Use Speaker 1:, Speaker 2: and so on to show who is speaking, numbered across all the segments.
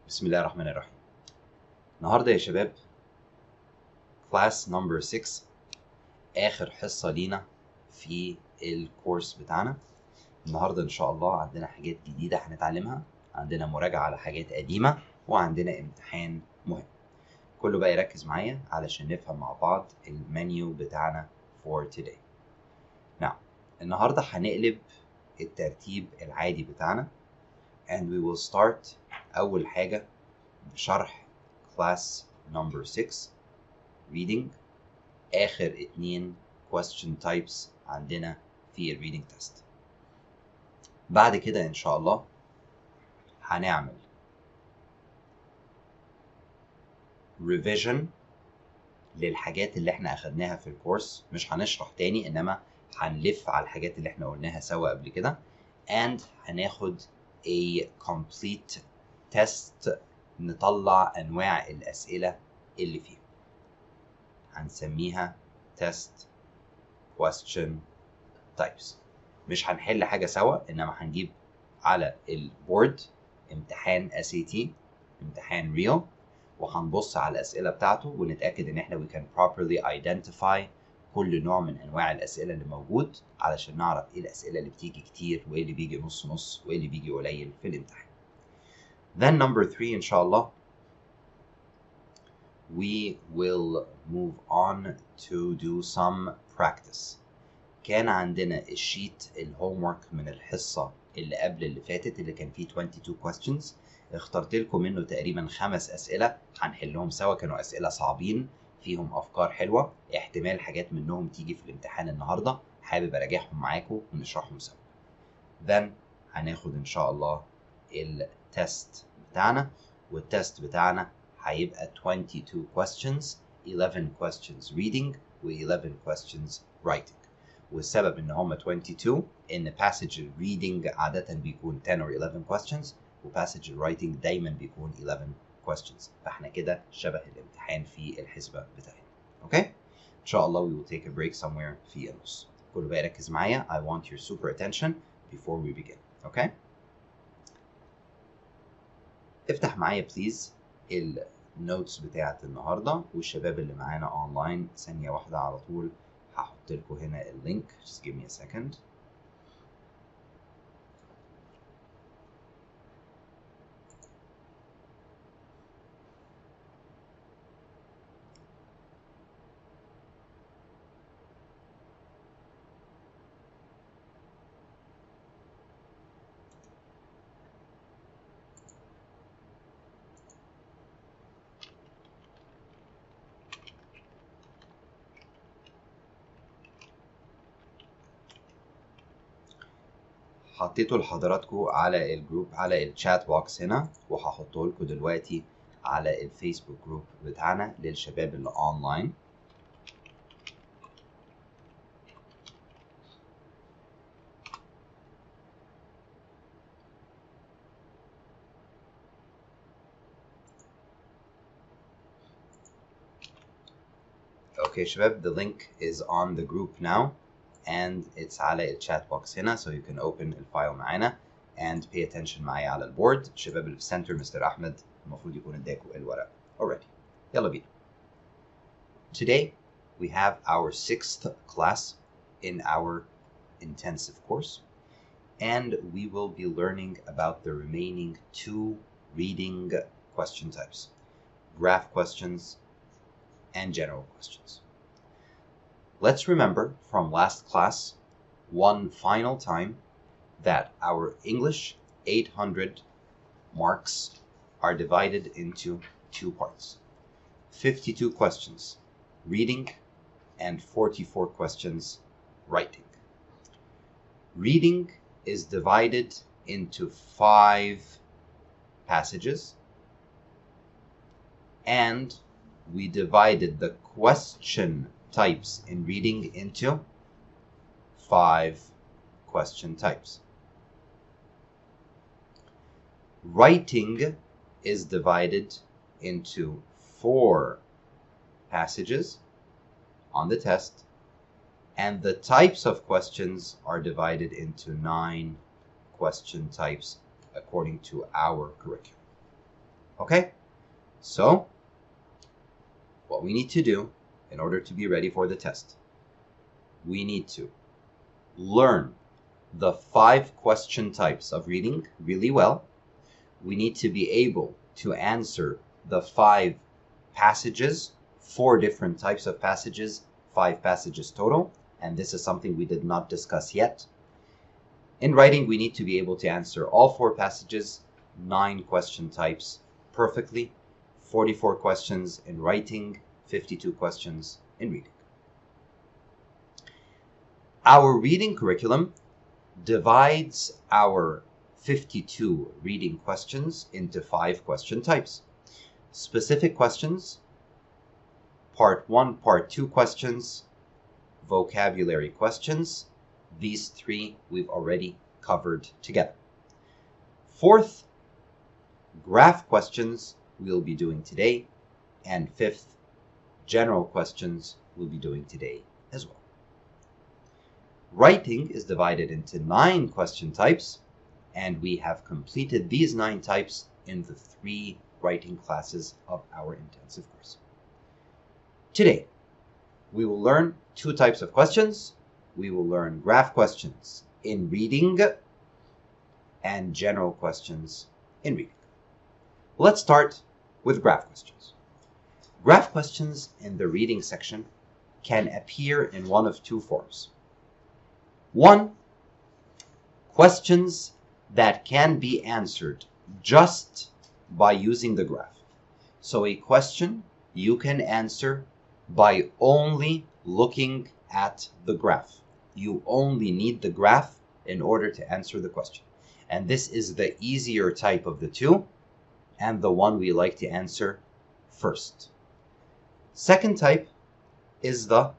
Speaker 1: بسم الله الرحمن الرحيم. النهارده يا شباب كلاس نمبر 6 آخر حصة لينا في الكورس بتاعنا. النهارده إن شاء الله عندنا حاجات جديدة هنتعلمها، عندنا مراجعة على حاجات قديمة، وعندنا امتحان مهم. كله بقى يركز معايا علشان نفهم مع بعض المنيو بتاعنا for today. نعم، النهارده هنقلب الترتيب العادي بتاعنا and we will start أول حاجة بشرح class number 6 reading آخر 2 question types عندنا في ال reading test. بعد كده إن شاء الله هنعمل revision للحاجات اللي احنا أخدناها في الكورس، مش هنشرح تاني إنما هنلف على الحاجات اللي احنا قلناها سوا قبل كده and هناخد a complete test نطلع أنواع الأسئلة اللي فيه. هنسميها test question types. مش هنحل حاجة سوا إنما هنجيب على البورد امتحان SAT، امتحان real، وهنبص على الأسئلة بتاعته ونتأكد إن احنا we can properly identify كل نوع من أنواع الأسئلة اللي موجود علشان نعرف إيه الأسئلة اللي بتيجي كتير وإيه اللي بيجي نص نص وإيه اللي بيجي قليل في الامتحان. Then number 3 إن شاء الله we will move on to do some practice. كان عندنا الشيت الهومورك من الحصة اللي قبل اللي فاتت اللي كان فيه 22 questions، اخترت لكم منه تقريبا 5 أسئلة هنحلهم سوا. كانوا أسئلة صعبين فيهم أفكار حلوة، احتمال حاجات منهم تيجي في الامتحان النهاردة، حابب أراجعهم معاكم ونشرحهم سوا. Then هناخد إن شاء الله التست بتاعنا، والتست بتاعنا هيبقى 22 questions، 11 questions reading و 11 questions writing. والسبب ان هم 22 ان passage reading عادة بيكون 10 or 11 questions و passage writing دايما بيكون 11 questions، فاحنا كده شبه الامتحان في الحسبة بتاعتنا. اوكي؟ ان شاء الله we will take a break somewhere في النص. كله بقى يركز معايا. I want your super attention before we begin. اوكي؟ افتح معايا بليز النوتس بتاعت النهارده، والشباب اللي معانا اونلاين ثانية واحدة على طول هحط لكم هنا اللينك. just give me a second. حطيته لحضراتكم على الجروب على الشات بوكس هنا، وهحطه لكم دلوقتي على الفيسبوك جروب بتاعنا للشباب اللي اونلاين. Okay شباب, the link is on the group now and it's على الشات بوكس هنا, so you can open الفايل معانا and pay attention معايا على البورد. الشباب اللي في سنتر مستر أحمد المفروض يكون اداكوا الورق already. يلا بينا. Today we have our 6th class in our intensive course and we will be learning about the remaining 2 reading question types, graph questions and general questions. Let's remember from last class one final time that our English 800 marks are divided into 2 parts. 52 questions reading and 44 questions writing. Reading is divided into 5 passages and we divided the question types in reading into 5 question types. Writing is divided into 4 passages on the test, and the types of questions are divided into 9 question types according to our curriculum. Okay? So, what we need to do in order to be ready for the test, we need to learn the 5 question types of reading really well. We need to be able to answer the 5 passages, 4 different types of passages, 5 passages total, and this is something we did not discuss yet. In writing, we need to be able to answer all 4 passages, 9 question types perfectly, 44 questions in writing, 52 questions in reading. Our reading curriculum divides our 52 reading questions into 5 question types. Specific questions, part 1, part 2 questions, vocabulary questions. These 3 we've already covered together. 4th, graph questions we'll be doing today, and 5th, general questions we'll be doing today as well. Writing is divided into 9 question types, and we have completed these 9 types in the 3 writing classes of our intensive course. Today, we will learn 2 types of questions. We will learn graph questions in reading and general questions in reading. Let's start with graph questions. Graph questions in the reading section can appear in one of 2 forms. 1, questions that can be answered just by using the graph. So a question you can answer by only looking at the graph. You only need the graph in order to answer the question. And this is the easier type of the 2, and the one we like to answer first. Second type is the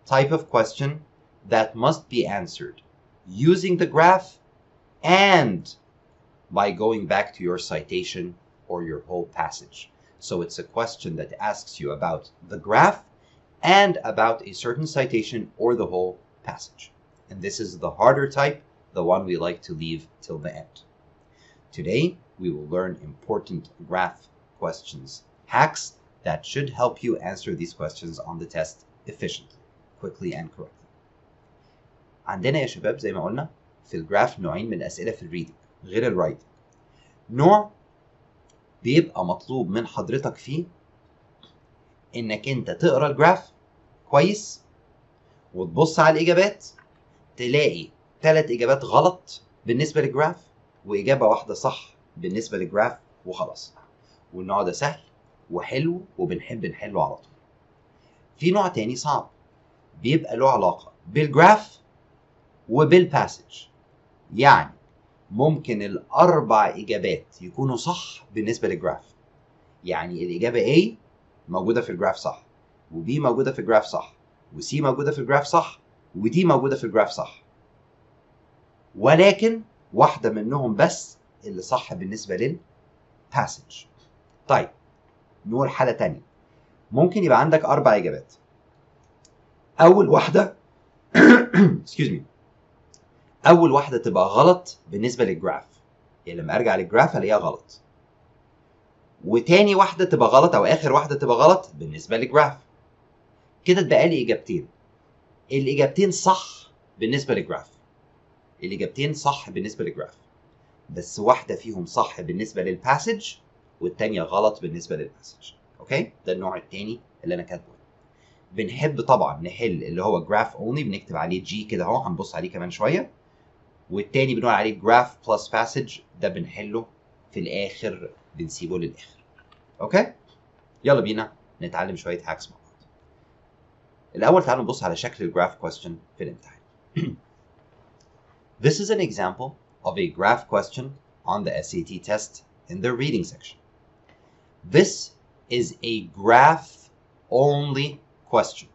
Speaker 1: type of question that must be answered using the graph and by going back to your citation or your whole passage. So it's a question that asks you about the graph and about a certain citation or the whole passage. And this is the harder type, the one we like to leave till the end. Today, we will learn important graph questions hacks that should help you answer these questions on the test efficiently, quickly and correctly. عندنا يا شباب زي ما قلنا في الجراف نوعين من الأسئلة في الريدنج غير الرايتنج. نوع بيبقى مطلوب من حضرتك فيه إنك أنت تقرأ الجراف كويس وتبص على الإجابات تلاقي 3 إجابات غلط بالنسبة للجراف وإجابة واحدة صح بالنسبة للجراف وخلاص. والنوع ده سهل وحلو وبنحب نحله على طول. في نوع تاني صعب بيبقى له علاقة بالجراف وبالباسج. يعني ممكن ال4 إجابات يكونوا صح بالنسبة للجراف. يعني الإجابة A موجودة في الجراف صح، وB موجودة في الجراف صح، وC موجودة في الجراف صح، وD موجودة في الجراف صح. ولكن واحدة منهم بس اللي صح بالنسبة للباسج. طيب نقول حالة تانية. ممكن يبقى عندك 4 إجابات. أول واحدة excuse me. أول واحدة تبقى غلط بالنسبة للجراف. يعني لما أرجع للجراف ألاقيها غلط. وتاني واحدة تبقى غلط أو آخر واحدة تبقى غلط بالنسبة للجراف. كده اتبقى لي إجابتين. الإجابتين صح بالنسبة للجراف. الإجابتين صح بالنسبة للجراف. بس واحدة فيهم صح بالنسبة للباسج والتانية غلط بالنسبة للباسج. أوكي؟ ده النوع التاني اللي أنا كاتبه. بنحب طبعا نحل اللي هو جراف اونلي بنكتب عليه جي كده اهو هنبص عليه كمان شويه. والتاني بنقول عليه جراف بلس باسج ده بنحله في الاخر بنسيبه للاخر. اوكي؟ يلا بينا نتعلم شويه هاكس مع بعض. الاول تعالوا نبص على شكل الجراف question في الامتحان. This is an example of a graph question on the SAT test in the reading section. This is a graph only question.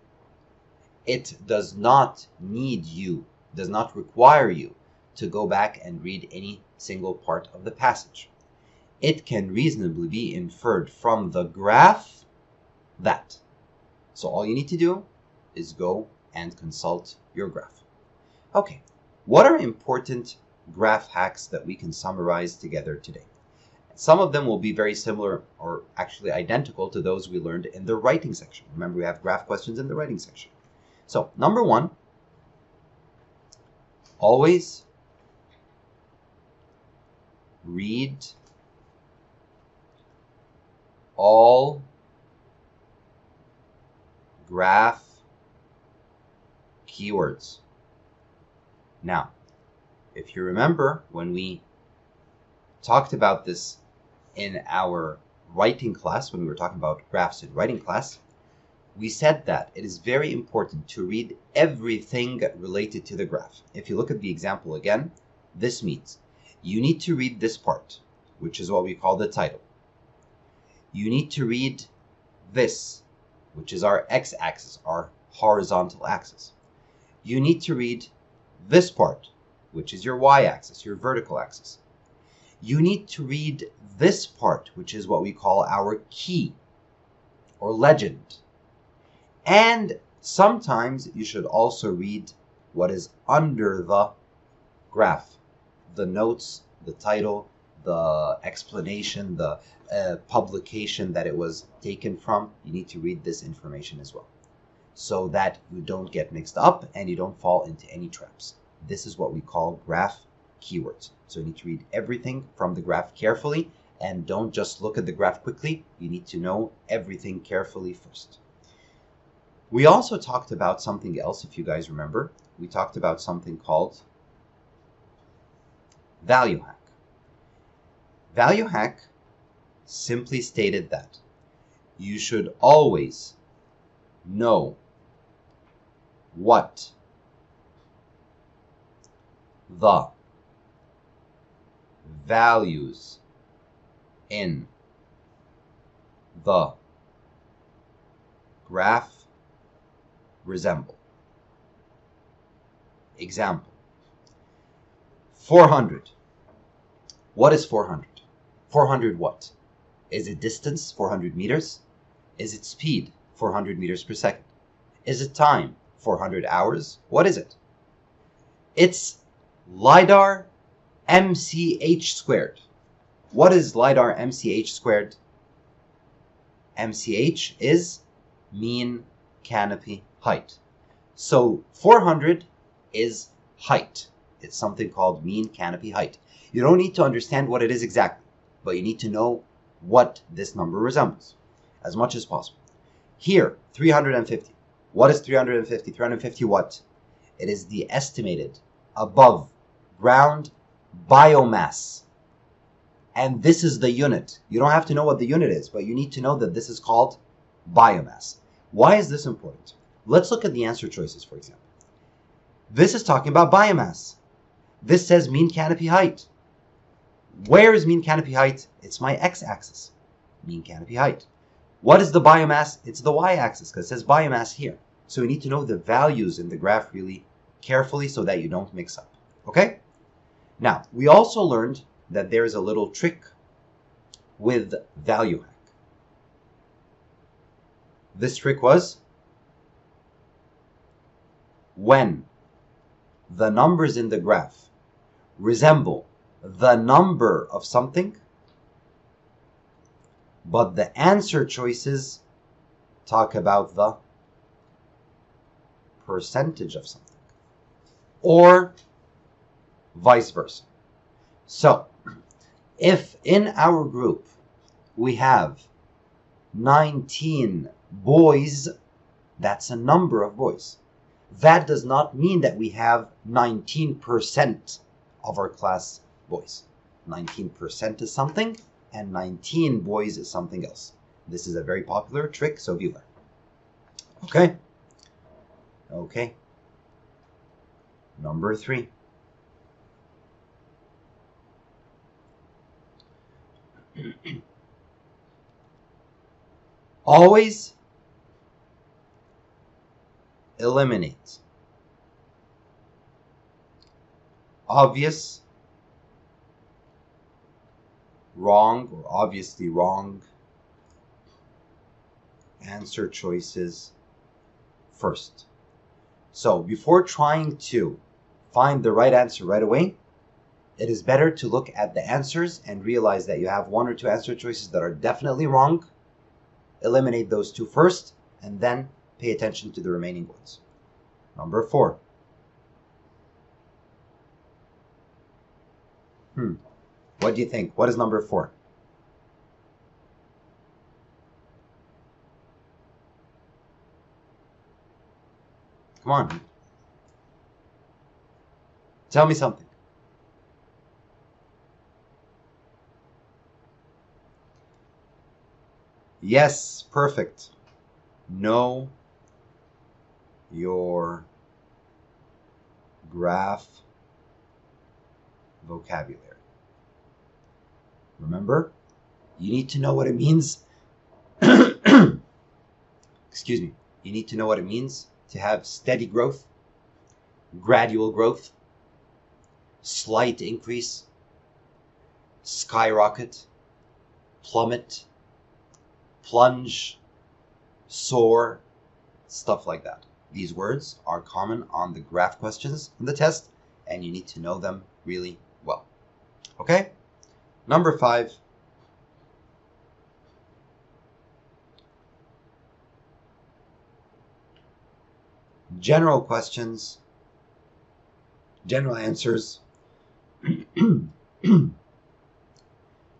Speaker 1: It does not need you, does not require you to go back and read any single part of the passage. It can reasonably be inferred from the graph that. So all you need to do is go and consult your graph. Okay, what are important graph hacks that we can summarize together today? Some of them will be very similar or actually identical to those we learned in the writing section. Remember, we have graph questions in the writing section. So, number 1, always read all graph keywords. Now, if you remember when we talked about this in our writing class, when we were talking about graphs in writing class, we said that it is very important to read everything related to the graph. If you look at the example again, this means you need to read this part, which is what we call the title. You need to read this, which is our x-axis, our horizontal axis. You need to read this part, which is your y-axis, your vertical axis. You need to read this part, which is what we call our key or legend. And sometimes you should also read what is under the graph, the notes, the title, the explanation, the publication that it was taken from. You need to read this information as well, so that you don't get mixed up and you don't fall into any traps. This is what we call graph keywords. So you need to read everything from the graph carefully, and don't just look at the graph quickly. You need to know everything carefully first. We also talked about something else, if you guys remember. We talked about something called value hack. Value hack simply stated that you should always know what the values in the graph resemble. Example, 400. What is 400? 400 what? Is it distance, 400 meters? Is it speed, 400 meters per second? Is it time, 400 hours? What is it? It's LiDAR MCH squared. What is LiDAR MCH squared? MCH is mean canopy height. So 400 is height. It's something called mean canopy height. You don't need to understand what it is exactly, but you need to know what this number resembles as much as possible. Here, 350. What is 350? 350 what? It is the estimated above ground biomass. And this is the unit. You don't have to know what the unit is, but you need to know that this is called biomass. Why is this important? Let's look at the answer choices, for example. This is talking about biomass. This says mean canopy height. Where is mean canopy height? It's my x-axis, mean canopy height. What is the biomass? It's the y-axis, because it says biomass here. So we need to know the values in the graph really carefully so that you don't mix up. Okay? Now, we also learned that there is a little trick with value hack. This trick was when the numbers in the graph resemble the number of something, but the answer choices talk about the percentage of something, or vice versa. So, if in our group we have 19 boys, that's a number of boys. That does not mean that we have 19% of our class boys. 19% is something, and 19 boys is something else. This is a very popular trick, so beware. Okay? Okay. Number 3. Always eliminate obvious, wrong, or obviously wrong answer choices first. So before trying to find the right answer right away, it is better to look at the answers and realize that you have one or two answer choices that are definitely wrong. Eliminate those two first, and then pay attention to the remaining ones. Number 4. What do you think? What is number 4? Come on. Tell me something. Yes, perfect. Know your graph vocabulary. Remember, you need to know what it means. Excuse me. You need to know what it means to have steady growth, gradual growth, slight increase, skyrocket, plummet, plunge, soar, stuff like that. These words are common on the graph questions in the test, and you need to know them really well. Okay? Number 5. General questions, general answers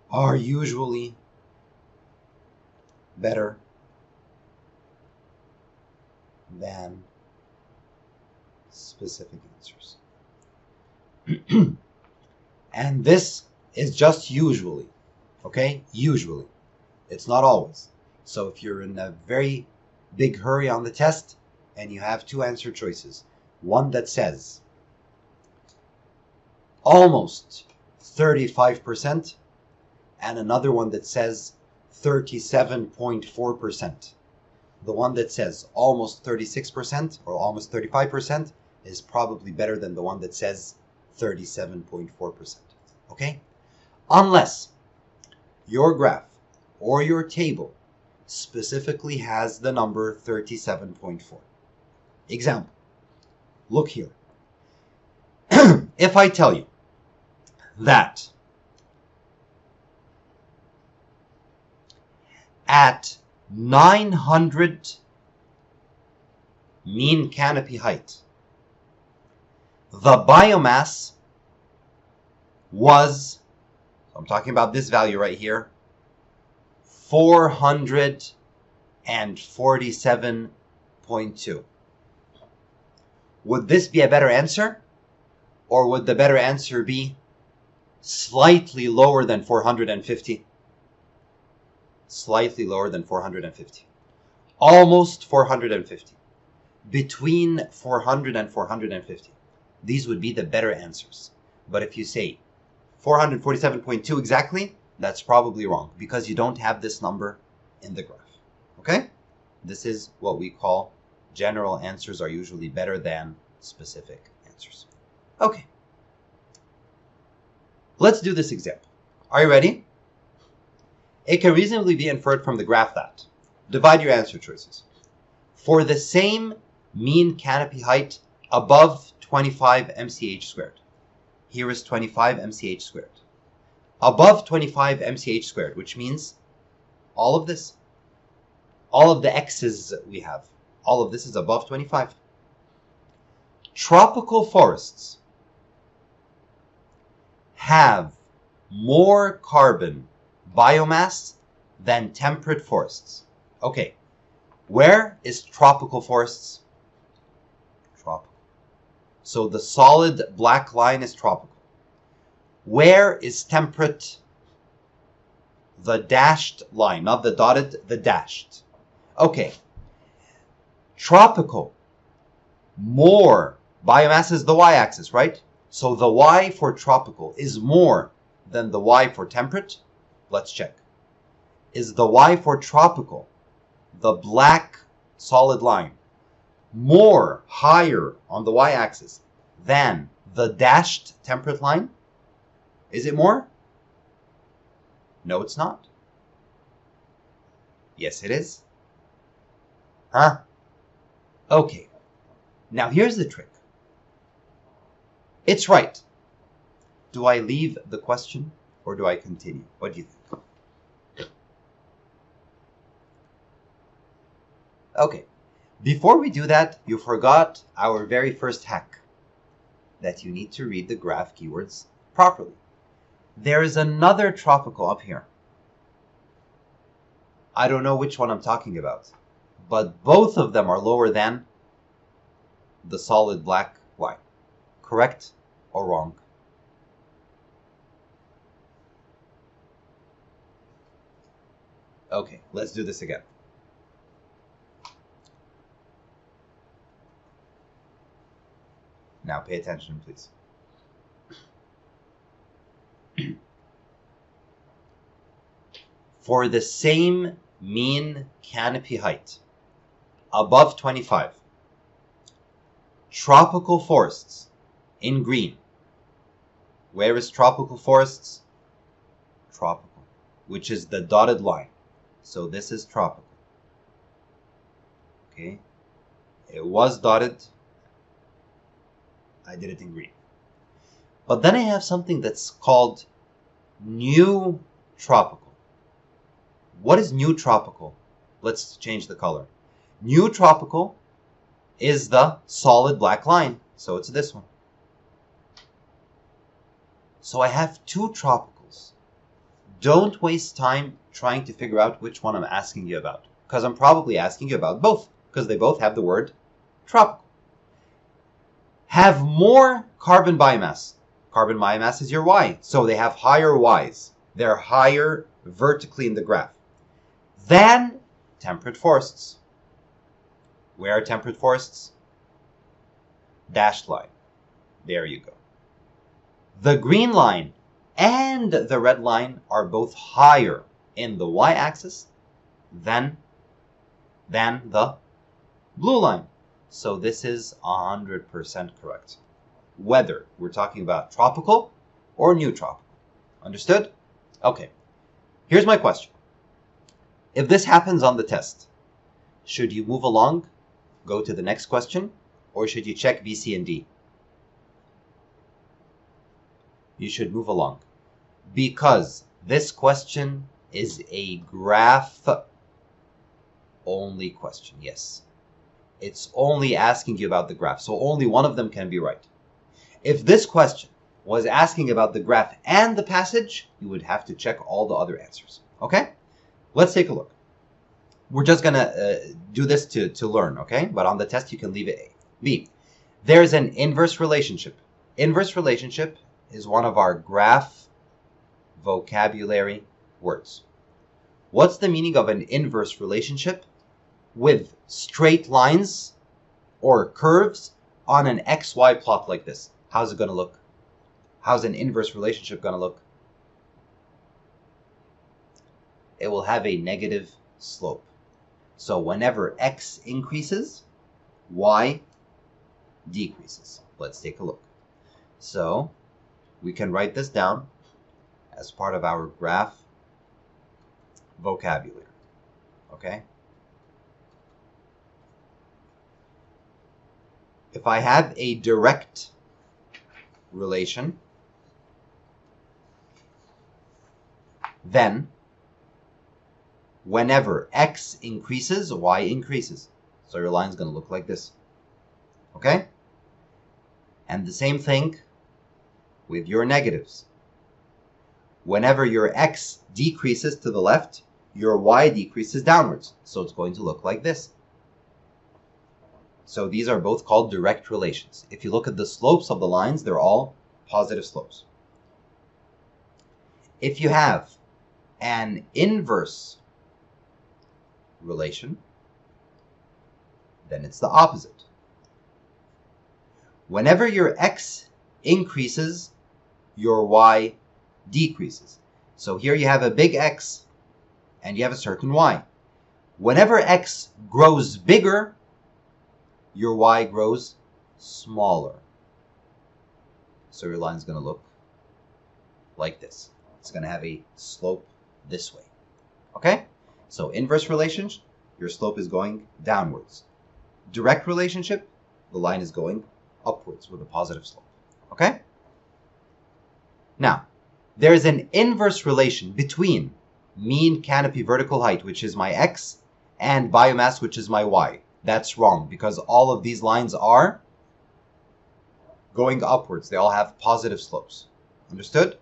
Speaker 1: are usually better than specific answers. And this is just usually, okay? Usually. It's not always. So if you're in a very big hurry on the test and you have two answer choices, one that says almost 35% and another one that says 37.4%. The one that says almost 36% or almost 35% is probably better than the one that says 37.4%. Okay? Unless your graph or your table specifically has the number 37.4. Example. Look here. If I tell you that at 900 mean canopy height, the biomass was, I'm talking about this value right here, 447.2. Would this be a better answer? Or would the better answer be slightly lower than 450? Slightly lower than 450. Almost 450. Between 400 and 450. These would be the better answers. But if you say 447.2 exactly, that's probably wrong because you don't have this number in the graph. Okay? This is what we call general answers are usually better than specific answers. Okay. Let's do this example. Are you ready? It can reasonably be inferred from the graph that, divide your answer choices. For the same mean canopy height above 25 mch squared. Here is 25 mch squared. Above 25 mch squared, which means all of this. All of the x's we have. All of this is above 25. Tropical forests have more carbon biomass than temperate forests. Okay, where is tropical forests? Tropical. So the solid black line is tropical. Where is temperate? The dashed line, not the dotted, the dashed. Okay, tropical, more biomass is the y-axis, right? So the y for tropical is more than the y for temperate. Let's check. Is the y for tropical, the black solid line, more higher on the y-axis than the dashed temperate line? Is it more? No, it's not. Yes, it is. Huh? Okay. Now here's the trick. It's right. Do I leave the question or do I continue? What do you think? Okay, before we do that, you forgot our very first hack, that you need to read the graph keywords properly. There is another tropical up here. I don't know which one I'm talking about, but both of them are lower than the solid black Y. Correct or wrong? Okay, let's do this again. Now pay attention, please. For the same mean canopy height, above 25, tropical forests in green. Where is tropical forests? Tropical, which is the dotted line. So this is tropical. Okay, it was dotted. I did it in green. But then I have something that's called new tropical. What is new tropical? Let's change the color. New tropical is the solid black line. So it's this one. So I have two tropicals. Don't waste time trying to figure out which one I'm asking you about, because I'm probably asking you about both, because they both have the word tropical. Have more carbon biomass. Carbon biomass is your Y, so they have higher Ys. They're higher vertically in the graph than temperate forests. Where are temperate forests? Dashed line. There you go. The green line and the red line are both higher in the Y-axis than the blue line. So this is 100% correct. Whether we're talking about tropical or new tropical. Understood? Okay. Here's my question. If this happens on the test, should you move along, go to the next question, or should you check B, C, and D? You should move along, because this question is a graph only question. Yes, it's only asking you about the graph, so only one of them can be right. If this question was asking about the graph and the passage, you would have to check all the other answers. Okay, let's take a look. We're just gonna do this to learn, okay? But on the test you can leave it A. B, there's an inverse relationship. Inverse relationship is one of our graph vocabulary words. What's the meaning of an inverse relationship? With straight lines or curves on an XY plot like this. How's it going to look? How's an inverse relationship going to look? It will have a negative slope. So whenever X increases, Y decreases. Let's take a look. So we can write this down as part of our graph vocabulary. Okay? If I have a direct relation, then whenever X increases, Y increases. So your line's going to look like this. Okay? And the same thing with your negatives. Whenever your X decreases to the left, your Y decreases downwards. So it's going to look like this. So these are both called direct relations. If you look at the slopes of the lines, they're all positive slopes. If you have an inverse relation, then it's the opposite. Whenever your X increases, your Y decreases. So here you have a big X and you have a certain Y. Whenever X grows bigger, your Y grows smaller. So your line's going to look like this. It's going to have a slope this way. Okay? So inverse relations, your slope is going downwards. Direct relationship, the line is going upwards with a positive slope. Okay? Now, there's an inverse relation between mean canopy vertical height, which is my x, and biomass, which is my y. That's wrong, because all of these lines are going upwards. They all have positive slopes. Understood?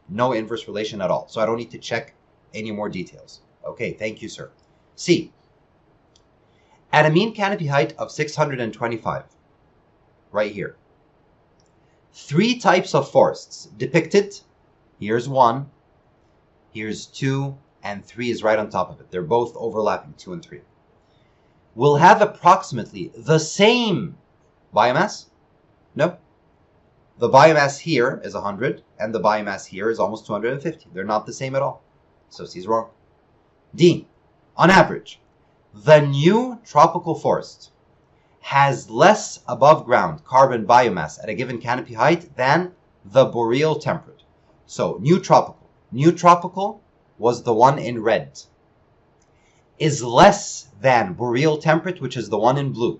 Speaker 1: No inverse relation at all. So I don't need to check any more details. Okay, thank you, sir. C. At a mean canopy height of 625, right here, 3 types of forests depicted. Here's 1, here's 2, and 3 is right on top of it. They're both overlapping, 2 and 3. Will have approximately the same biomass? No. The biomass here is 100, and the biomass here is almost 250. They're not the same at all. So C is wrong. D. On average, the new tropical forest has less above ground carbon biomass at a given canopy height than the boreal temperate. So new tropical was the one in red, is less than boreal temperate, which is the one in blue.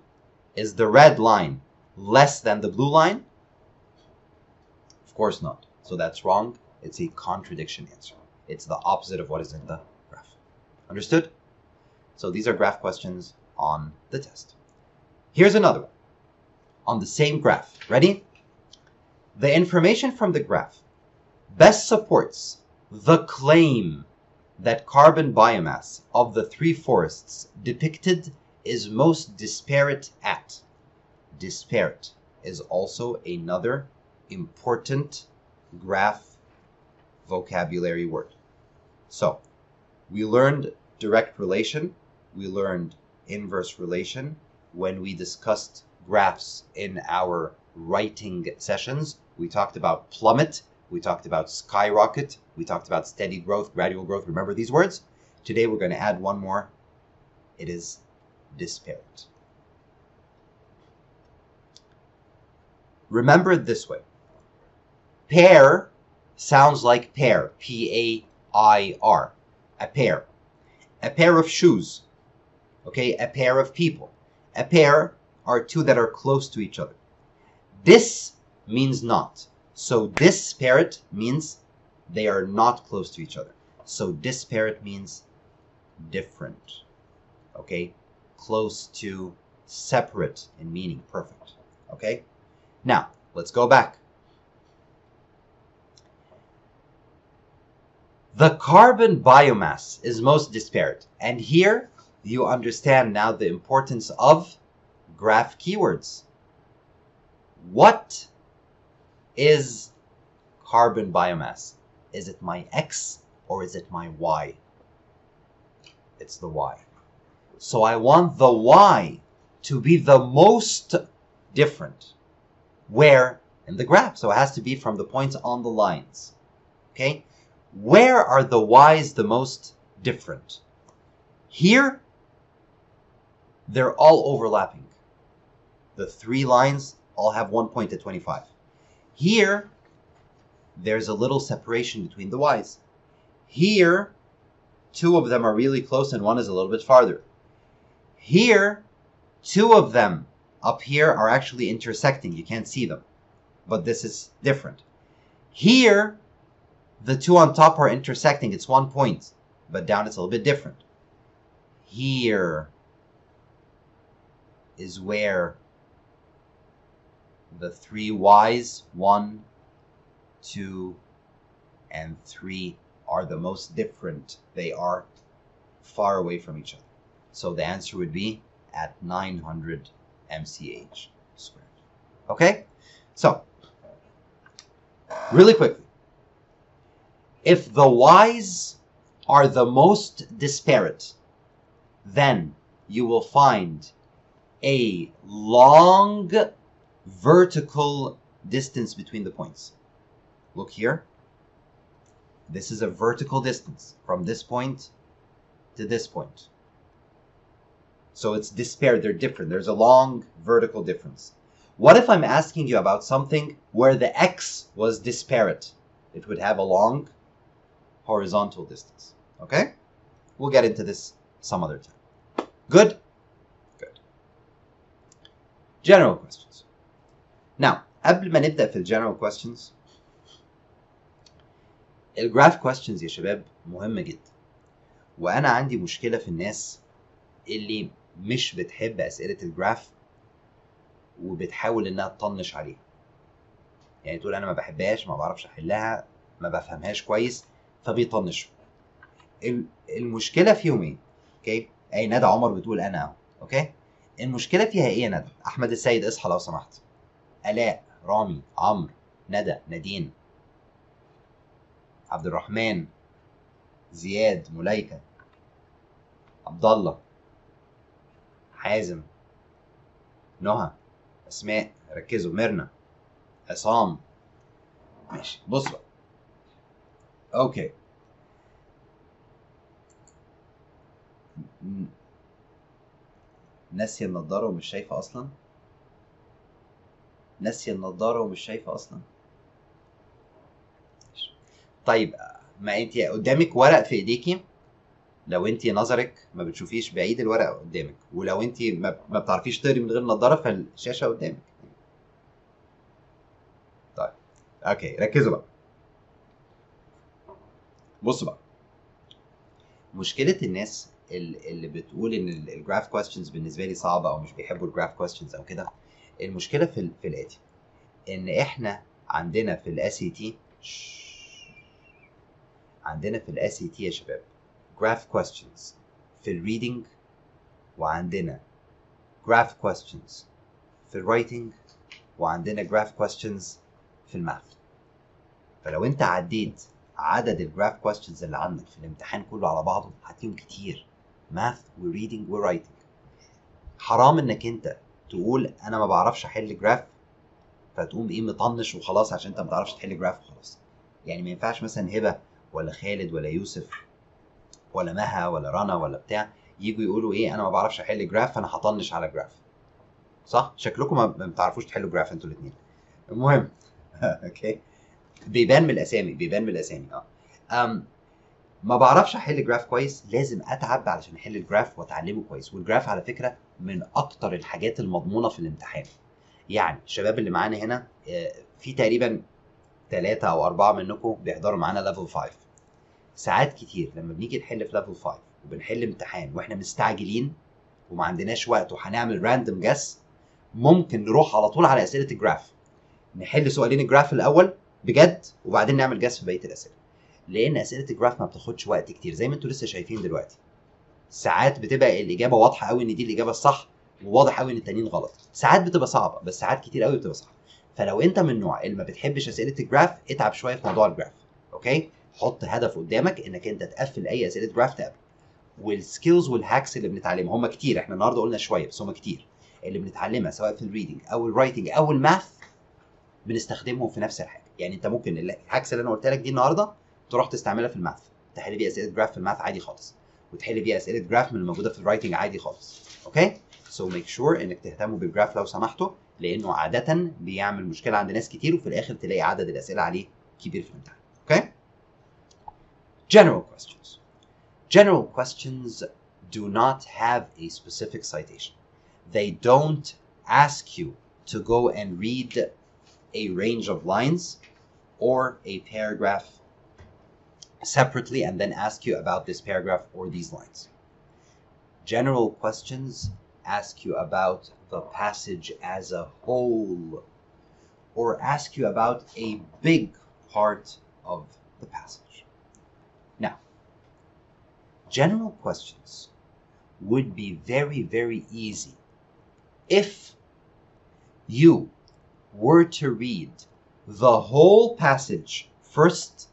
Speaker 1: Is the red line less than the blue line? Of course not. So that's wrong. It's a contradiction answer. It's the opposite of what is in the graph. Understood? So these are graph questions on the test. Here's another one on the same graph. Ready? The information from the graph best supports the claim that carbon biomass of the 3 forests depicted is most disparate at. Disparate is also another important graph vocabulary word. So we learned direct relation, we learned inverse relation when we discussed graphs in our writing sessions. We talked about plummet, we talked about skyrocket, we talked about steady growth, gradual growth. Remember these words? Today we're going to add one more. It is disparate. Remember it this way. Pair sounds like pair, P-A-I-R, a pair. A pair of shoes, okay, a pair of people. A pair are 2 that are close to each other. This means not. So disparate means they are not close to each other. So disparate means different, okay, close to, separate in meaning, perfect, okay? Now, let's go back. The carbon biomass is most disparate. And here you understand now the importance of graph keywords. What is carbon biomass? Is it my X or is it my Y? It's the Y. So I want the Y to be the most different. Where? In the graph. So it has to be from the points on the lines. Okay? Where are the Y's the most different? Here, they're all overlapping. The 3 lines all have 1 point at 25. Here, there's a little separation between the Y's. Here, 2 of them are really close and 1 is a little bit farther. Here, 2 of them up here are actually intersecting. You can't see them, but this is different. Here, the 2 on top are intersecting. It's 1 point, but down it's a little bit different. Here is where the 3 Y's, 1, 2, and 3 are the most different. They are far away from each other. So the answer would be at 900 MCH squared. Okay? So, really quickly. If the Y's are the most disparate, then you will find a long vertical distance between the points. Look here. This is a vertical distance from this point to this point. So it's disparate. They're different. There's a long vertical difference. What if I'm asking you about something where the X was disparate? It would have a long horizontal distance. Okay? We'll get into this some other time. Good? Good. General questions. Now, قبل ما نبدأ في الجنرال questions, الجراف كويستشنز يا شباب مهمة جدا، وانا عندي مشكلة في الناس اللي مش بتحب اسئلة الجراف وبتحاول انها تطنش عليها، يعني تقول انا ما بحبهاش، ما بعرفش احلها، ما بفهمهاش كويس، فبيطنشوا. المشكلة فيهم ايه؟ اوكي، اي ندى عمر بتقول انا اهو. اوكي، المشكلة فيها ايه يا ندى؟ احمد السيد اصحى لو سمحت. الاء، رامي، عمرو، ندى، نادين، عبد الرحمن، زياد، ملايكة، عبد الله، حازم، نهى، اسماء، ركزوا، ميرنا، عصام. ماشي، بص بقى. اوكي، ناسيه النضاره ومش شايفه اصلا. ناسيه النضاره ومش شايفه اصلا. طيب، ما انت قدامك ورق في ايديكي، لو انت نظرك ما بتشوفيش بعيد الورق قدامك، ولو انت ما بتعرفيش تقري من غير نظاره فالشاشه قدامك. طيب، اوكي، ركزوا بقى. بصوا بقى، مشكله الناس اللي بتقول ان الجراف كويستشنز بالنسبه لي صعبه او مش بيحبوا الجراف كويستشنز او كده، المشكله في الاتي، ان احنا عندنا في الاس اي تي، عندنا في الاس اي تي يا شباب جراف كويستشنز في الريدنج، وعندنا جراف كويستشنز في الرايتنج، وعندنا جراف كويستشنز في الماث. فلو انت عديت عدد الجراف كويستشنز اللي عندك في الامتحان كله على بعضه هتلاقيهم كتير، ماث وريدنج ورايتنج. حرام انك انت تقول انا ما بعرفش احل جراف فتقوم ايه مطنش وخلاص عشان انت ما بتعرفش تحل جراف وخلاص. يعني ما ينفعش مثلا هبه ولا خالد ولا يوسف ولا مها ولا رنا ولا بتاع يجوا يقولوا ايه انا ما بعرفش احل جراف فانا هطنش على جراف. صح؟ شكلكم ما بتعرفوش تحلوا جراف انتوا الاثنين. المهم اوكي، بيبان من الاسامي، بيبان من الاسامي. ما بعرفش احل جراف كويس، لازم اتعب علشان احل الجراف واتعلمه كويس. والجراف على فكره من اكتر الحاجات المضمونه في الامتحان. يعني الشباب اللي معانا هنا في تقريبا 3 أو 4 منكم بيحضروا معانا ليفل 5. ساعات كتير لما بنيجي نحل في ليفل 5 وبنحل امتحان واحنا مستعجلين وما عندناش وقت وهنعمل راندوم جاس، ممكن نروح على طول على اسئله الجراف، نحل سؤالين الجراف الاول بجد وبعدين نعمل جاس في بقيه الاسئله. لان اسئله الجراف ما بتاخدش وقت كتير زي ما انتوا لسه شايفين دلوقتي. ساعات بتبقى الاجابه واضحه قوي ان دي الاجابه الصح، وواضح قوي ان التانيين غلط. ساعات بتبقى صعبه، بس ساعات كتير قوي بتبقى صح. فلو انت من النوع اللي ما بتحبش اسئله الجراف، اتعب شويه في موضوع الجراف. اوكي، حط هدف قدامك انك انت تقفل اي اسئله جراف تقابل. والسكيلز والهاكس اللي بنتعلمها هم كتير، احنا النهارده قلنا شويه بس هم كتير اللي بنتعلمها سواء في الريدنج او الرايتنج او الماث، بنستخدمهم في نفس الحاجه. يعني انت ممكن الهاكس اللي انا قلت لك دي النهارده تروح تستعملها في الماث، تحل بيها اسئله جراف في الماث عادي خالص، وتحل بيها اسئله جراف من الموجوده في الرايتنج عادي خالص. اوكي، سو ميك شور انك تهتموا بالجراف لو سمحتوا، لانه عاده بيعمل مشكله عند ناس كتير وفي الاخر تلاقي عدد الاسئله عليه كبير في الامتحان. اوكي، general questions. General questions do not have a specific citation. They don't ask you to go and read a range of lines or a paragraph separately and then ask you about this paragraph or these lines. General questions ask you about the passage as a whole or ask you about a big part of the passage. Now, general questions would be very, very easy if you were to read the whole passage first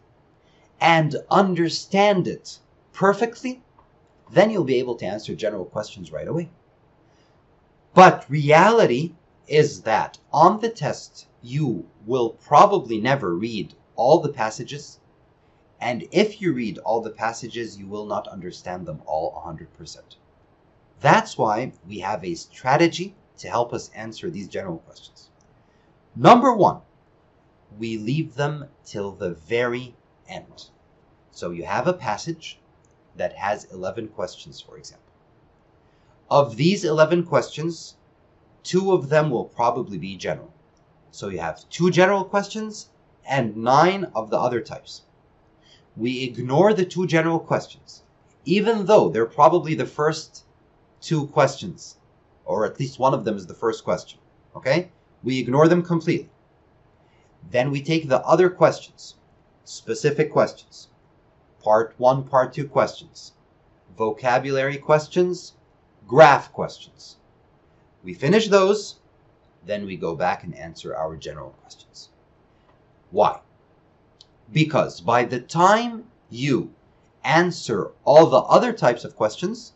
Speaker 1: and understand it perfectly, then you'll be able to answer general questions right away. But reality is that on the test, you will probably never read all the passages. And if you read all the passages, you will not understand them all 100%. That's why we have a strategy to help us answer these general questions. Number one, we leave them till the very end. So you have a passage that has 11 questions, for example. Of these 11 questions, 2 of them will probably be general. So you have 2 general questions and 9 of the other types. we ignore the two general questions, even though they're probably the first two questions, or at least one of them is the first question, okay? We ignore them completely. Then we take the other questions, specific questions, part 1, part 2 questions, vocabulary questions, graph questions. We finish those, then we go back and answer our general questions. Why? Because by the time you answer all the other types of questions,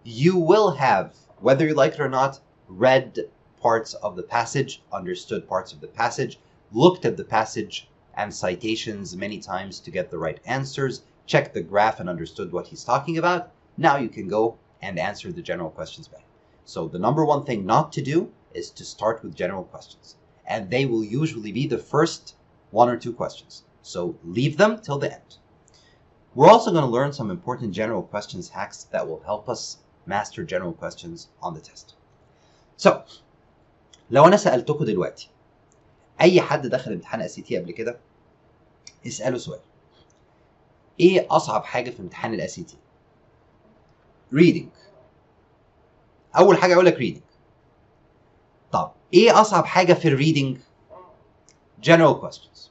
Speaker 1: you will have, whether you like it or not, read parts of the passage, understood parts of the passage, looked at the passage and citations many times to get the right answers, checked the graph and understood what he's talking about. Now you can go and answer the general questions better. So the number one thing not to do is to start with general questions. And they will usually be the first 1 or 2 questions. So leave them till the end. We're also going to learn some important general questions hacks that will help us master general questions on the test. So, لو أنا سألتكم دلوقتي أي حد دخل امتحان SAT قبل كده اسأله سؤال. إيه أصعب حاجة في امتحان SAT؟ reading. أول حاجة أقول لك reading. طب إيه أصعب حاجة في الريدنج؟ general questions.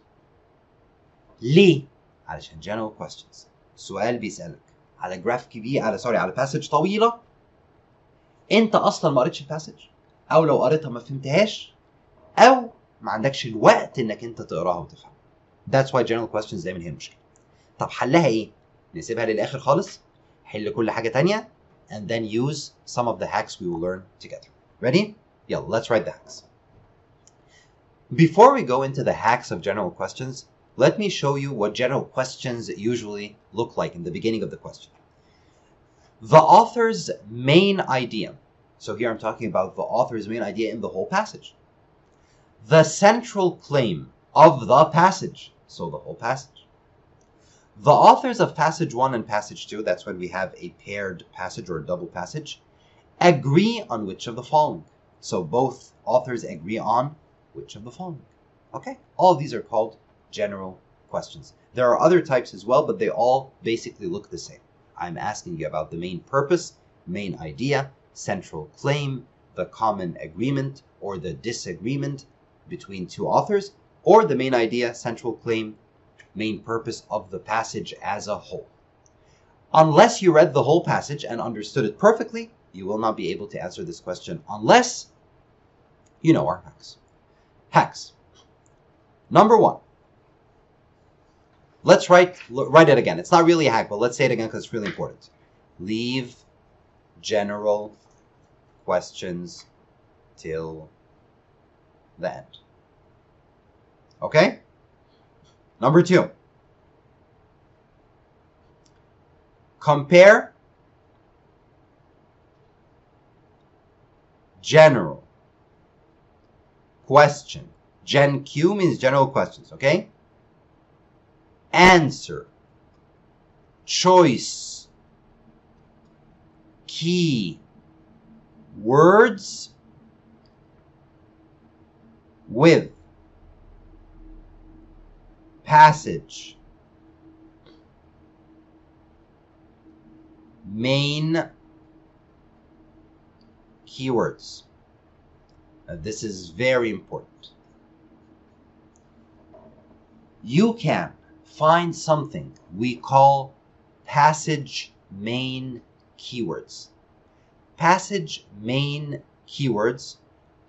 Speaker 1: ليه؟ علشان general questions. سؤال بيسألك على جراف كبير، على باسج طويلة أنت أصلا ما قريتش الباسج، أو لو قريتها ما فهمتهاش، أو ما عندكش الوقت إنك أنت تقراها وتفهمها. That's why general questions دايما هي المشكلة. طب حلها إيه؟ نسيبها للآخر خالص، حل كل حاجة تانية and then use some of the hacks we will learn together. Ready? Yeah, let's write the hacks. Before we go into the hacks of general questions, let me show you what general questions usually look like in the beginning of the question. The author's main idea. So here I'm talking about the author's main idea in the whole passage. The central claim of the passage. So the whole passage. The authors of passage 1 and passage 2, that's when we have a paired passage or a double passage, agree on which of the following. So both authors agree on which of the following. Okay? All of these are called general questions. There are other types as well, but they all basically look the same. I'm asking you about the main purpose, main idea, central claim, the common agreement or the disagreement between two authors, or the main idea, central claim, main purpose of the passage as a whole. Unless you read the whole passage and understood it perfectly, you will not be able to answer this question unless you know our hacks. Hacks. Number 1. Let's write it again. It's not really a hack, but let's say it again because it's really important. Leave general questions till the end. Okay? Number 2. Compare general question. Gen Q means general questions, okay? Answer, choice, key, words with passage, main keywords. Now, this is very important. You can find something we call passage main keywords. Passage main keywords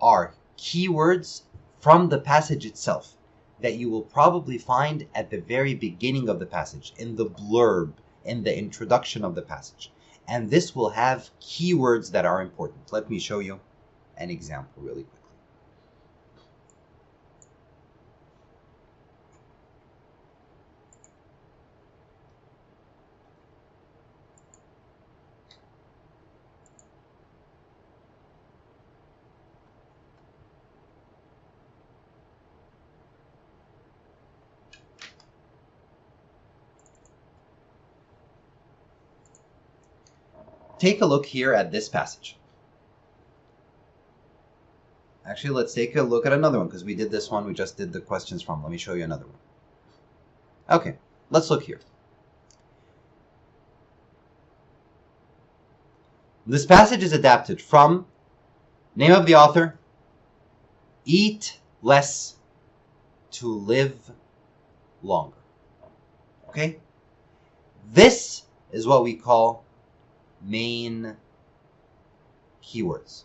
Speaker 1: are keywords from the passage itself that you will probably find at the very beginning of the passage, in the blurb, in the introduction of the passage. And this will have keywords that are important. Let me show you an example really quickly. Take a look here at this passage. Actually, let's take a look at another one because we did this one. We just did the questions from. Let me show you another one. Okay, let's look here. This passage is adapted from, name of the author, Eat Less to Live Longer. Okay? This is what we call main keywords.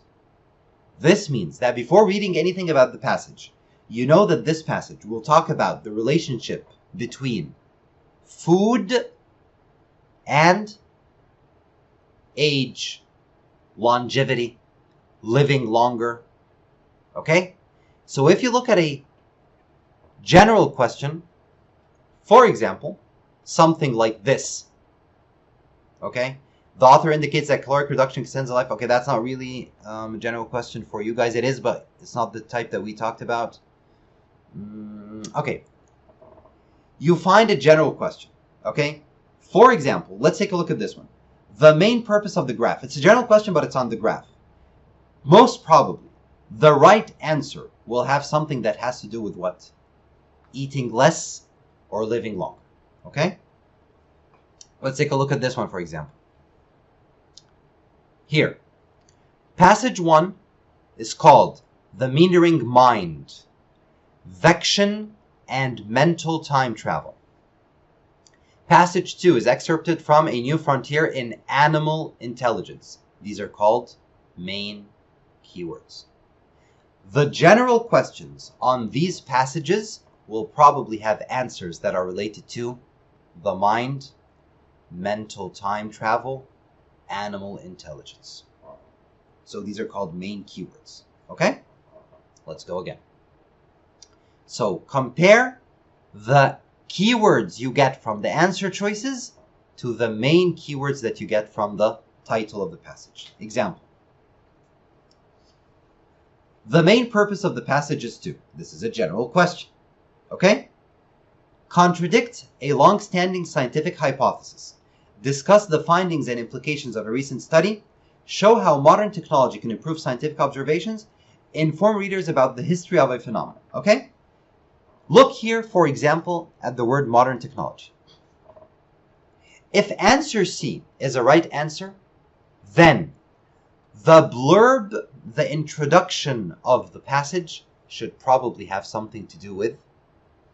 Speaker 1: This means that before reading anything about the passage, you know that this passage will talk about the relationship between food and age, longevity, living longer. Okay? So if you look at a general question, for example, something like this, okay? The author indicates that caloric reduction extends life. Okay, that's not really a general question for you guys. It is, but it's not the type that we talked about. Okay. You find a general question, okay? For example, let's take a look at this one. The main purpose of the graph. It's a general question, but it's on the graph. Most probably, the right answer will have something that has to do with what? Eating less or living longer, okay? Let's take a look at this one, for example. Here, passage 1 is called The Meandering Mind, Vection and Mental Time Travel. Passage 2 is excerpted from A New Frontier in Animal Intelligence. These are called main keywords. The general questions on these passages will probably have answers that are related to the mind, mental time travel, animal intelligence. So these are called main keywords. Okay? Let's go again. So compare the keywords you get from the answer choices to the main keywords that you get from the title of the passage. Example. The main purpose of the passage is to, this is a general question, okay? Contradict a long-standing scientific hypothesis. Discuss the findings and implications of a recent study. Show how modern technology can improve scientific observations. Inform readers about the history of a phenomenon, okay? Look here, for example, at the word modern technology. If answer C is a right answer, then the blurb, the introduction of the passage, should probably have something to do with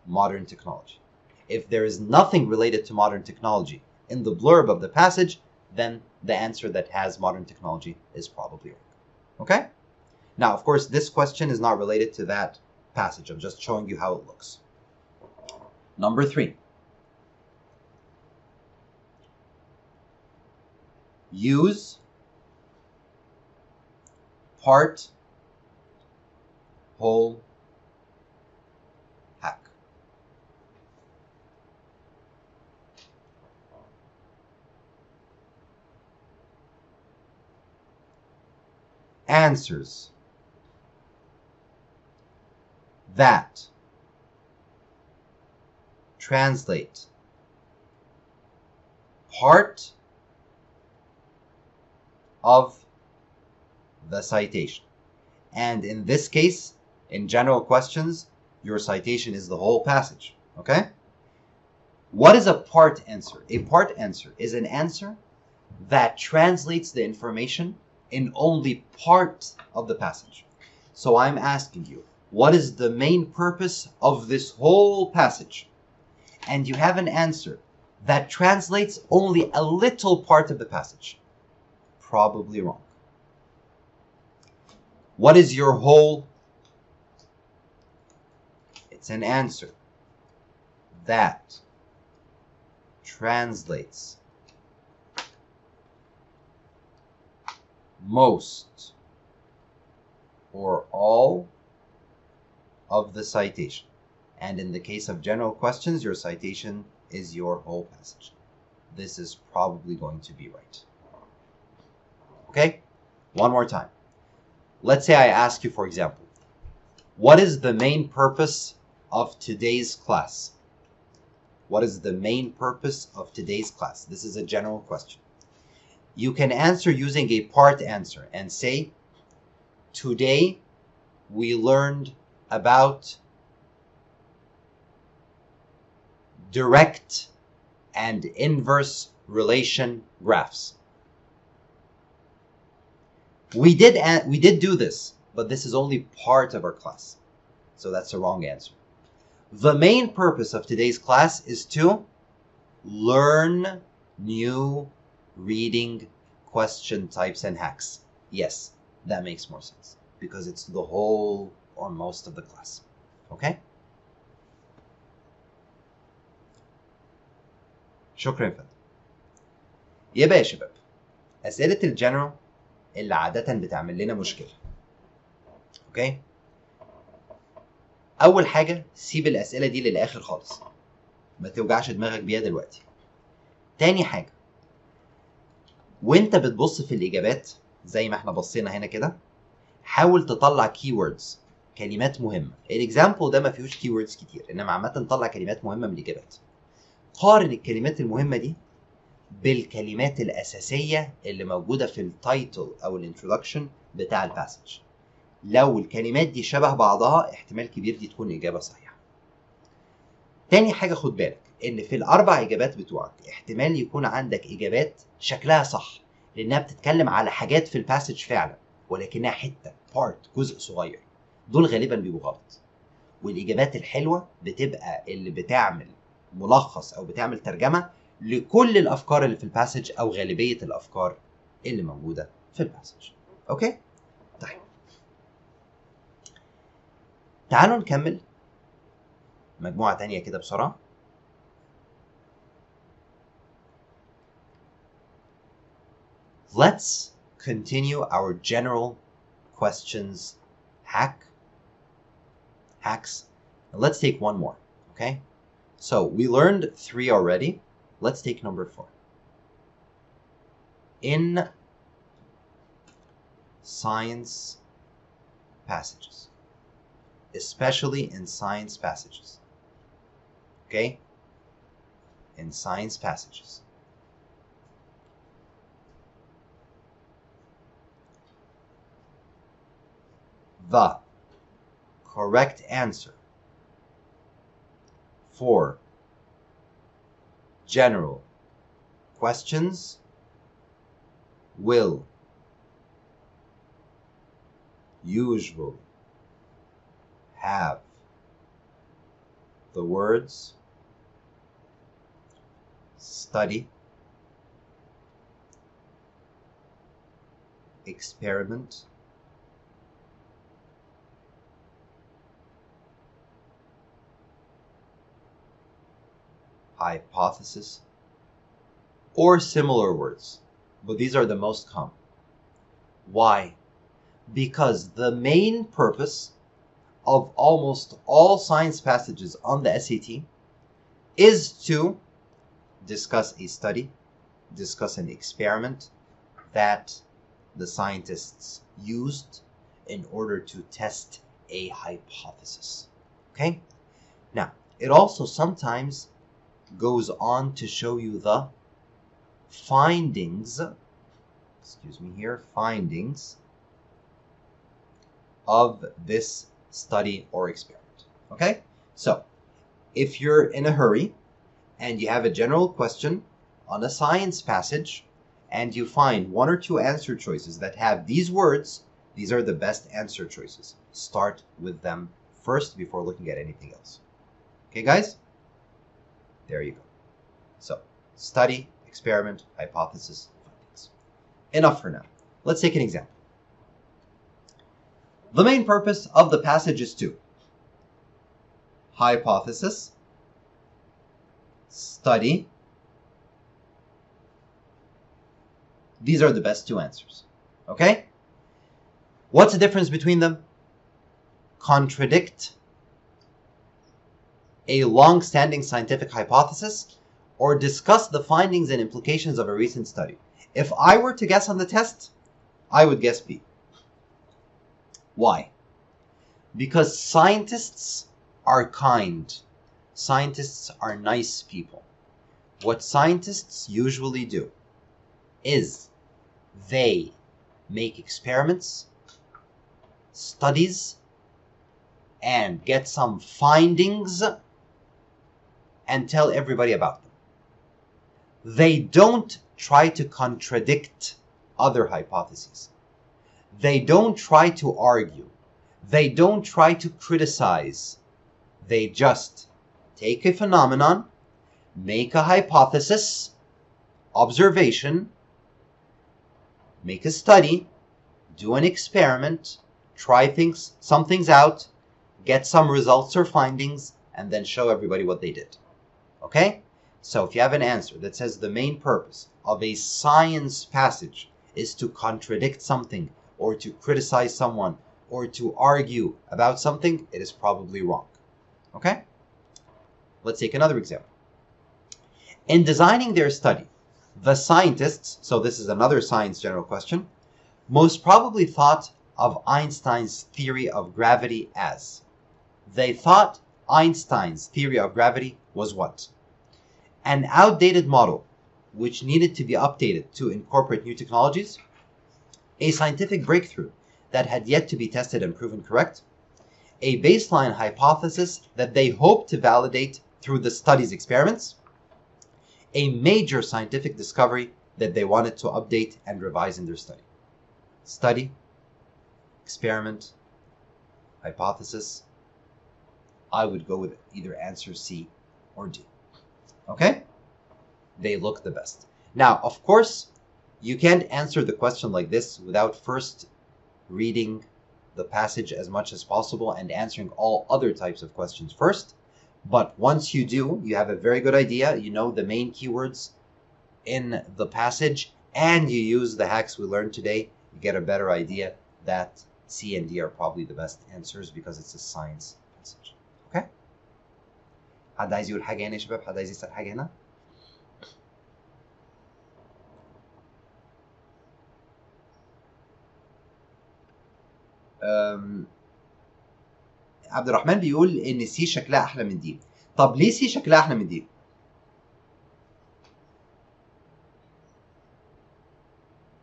Speaker 1: modern technology. If there is nothing related to modern technology in the blurb of the passage, then the answer that has modern technology is probably wrong. Okay? Now, of course, this question is not related to that passage. I'm just showing you how it looks. Number 3. Use part, whole, hack. Answers that translate part of the citation. And in this case, in general questions, your citation is the whole passage, okay? What is a part answer? A part answer is an answer that translates the information in only part of the passage. So I'm asking you, what is the main purpose of this whole passage? And you have an answer that translates only a little part of the passage. Probably wrong. What is your whole? It's an answer that translates most or all of the citation. And in the case of general questions, your citation is your whole passage. This is probably going to be right. Okay? One more time. Let's say I ask you, for example, what is the main purpose of today's class? What is the main purpose of today's class? This is a general question. You can answer using a part answer and say, today we learned about direct and inverse relation graphs. We did do this, but this is only part of our class. So that's the wrong answer. The main purpose of today's class is to learn new reading question types and hacks. Yes, that makes more sense because it's the whole or most of the class. Okay? شكرا فندم. يبقى يا شباب أسئلة الجنرال اللي عادة بتعمل لنا مشكلة. اوكي؟ أول حاجة سيب الأسئلة دي للآخر خالص. ما توجعش دماغك بيها دلوقتي. تاني حاجة وانت بتبص في الإجابات زي ما احنا بصينا هنا كده حاول تطلع keywords كلمات مهمة. الإكزامبل ده ما فيهوش keywords كتير إنما عامة طلع كلمات مهمة من الإجابات. قارن الكلمات المهمة دي بالكلمات الأساسية اللي موجودة في التايتل أو الانترودكشن بتاع الباسج. لو الكلمات دي شبه بعضها احتمال كبير دي تكون إجابة صحيحة. تاني حاجة خد بالك إن في الأربع إجابات بتوعك احتمال يكون عندك إجابات شكلها صح لأنها بتتكلم على حاجات في الباسج فعلا ولكنها حتة جزء صغير. دول غالبا بيبقوا غلط. والإجابات الحلوة بتبقى اللي بتعمل ملخص أو بتعمل ترجمة لكل الأفكار اللي في الباسج أو غالبية الأفكار اللي موجودة في الباسج. أوكي؟ طيب تعالوا نكمل مجموعة تانية كده بسرعة. Let's continue our general questions hacks. And let's take one more, okay? So we learned 3 already. Let's take number 4. In science passages, especially in science passages, okay? In science passages. The correct answer for general questions will usually have the words study, experiment, hypothesis, or similar words, but these are the most common. Why? Because the main purpose of almost all science passages on the SAT is to discuss a study, discuss an experiment that the scientists used in order to test a hypothesis. Okay? Now, it also sometimes goes on to show you the findings of this study or experiment. Okay? So, if you're in a hurry and you have a general question on a science passage and you find 1 or 2 answer choices that have these words, these are the best answer choices. Start with them first before looking at anything else. Okay, guys? There you go. So, study, experiment, hypothesis, findings. Enough for now. Let's take an example. The main purpose of the passage is to hypothesis, study. These are the best 2 answers. Okay? What's the difference between them? Contradict a long-standing scientific hypothesis, or discuss the findings and implications of a recent study. If I were to guess on the test, I would guess B. Why? Because scientists are kind. Scientists are nice people. What scientists usually do is they make experiments, studies, and get some findings and tell everybody about them. They don't try to contradict other hypotheses. They don't try to argue. They don't try to criticize. They just take a phenomenon, make a hypothesis, observation, make a study, do an experiment, try some things out, get some results or findings, and then show everybody what they did. Okay? So if you have an answer that says the main purpose of a science passage is to contradict something or to criticize someone or to argue about something, it is probably wrong. Okay? Let's take another example. In designing their study, the scientists, so this is another science general question, most probably thought of Einstein's theory of gravity as. They thought Einstein's theory of gravity was what? An outdated model which needed to be updated to incorporate new technologies, a scientific breakthrough that had yet to be tested and proven correct, a baseline hypothesis that they hoped to validate through the study's experiments, a major scientific discovery that they wanted to update and revise in their study. Study, experiment, hypothesis. I would go with either answer C or D. Okay? They look the best. Now, of course, you can't answer the question like this without first reading the passage as much as possible and answering all other types of questions first. But once you do, you have a very good idea. You know the main keywords in the passage, and you use the hacks we learned today. You get a better idea that C and D are probably the best answers because it's a science passage. Okay? حد عايز يقول حاجة هنا يا شباب؟ حد عايز يسأل حاجة هنا؟ عبد الرحمن بيقول ان سي شكلها احلى من دي. طب ليه سي شكلها احلى من دي؟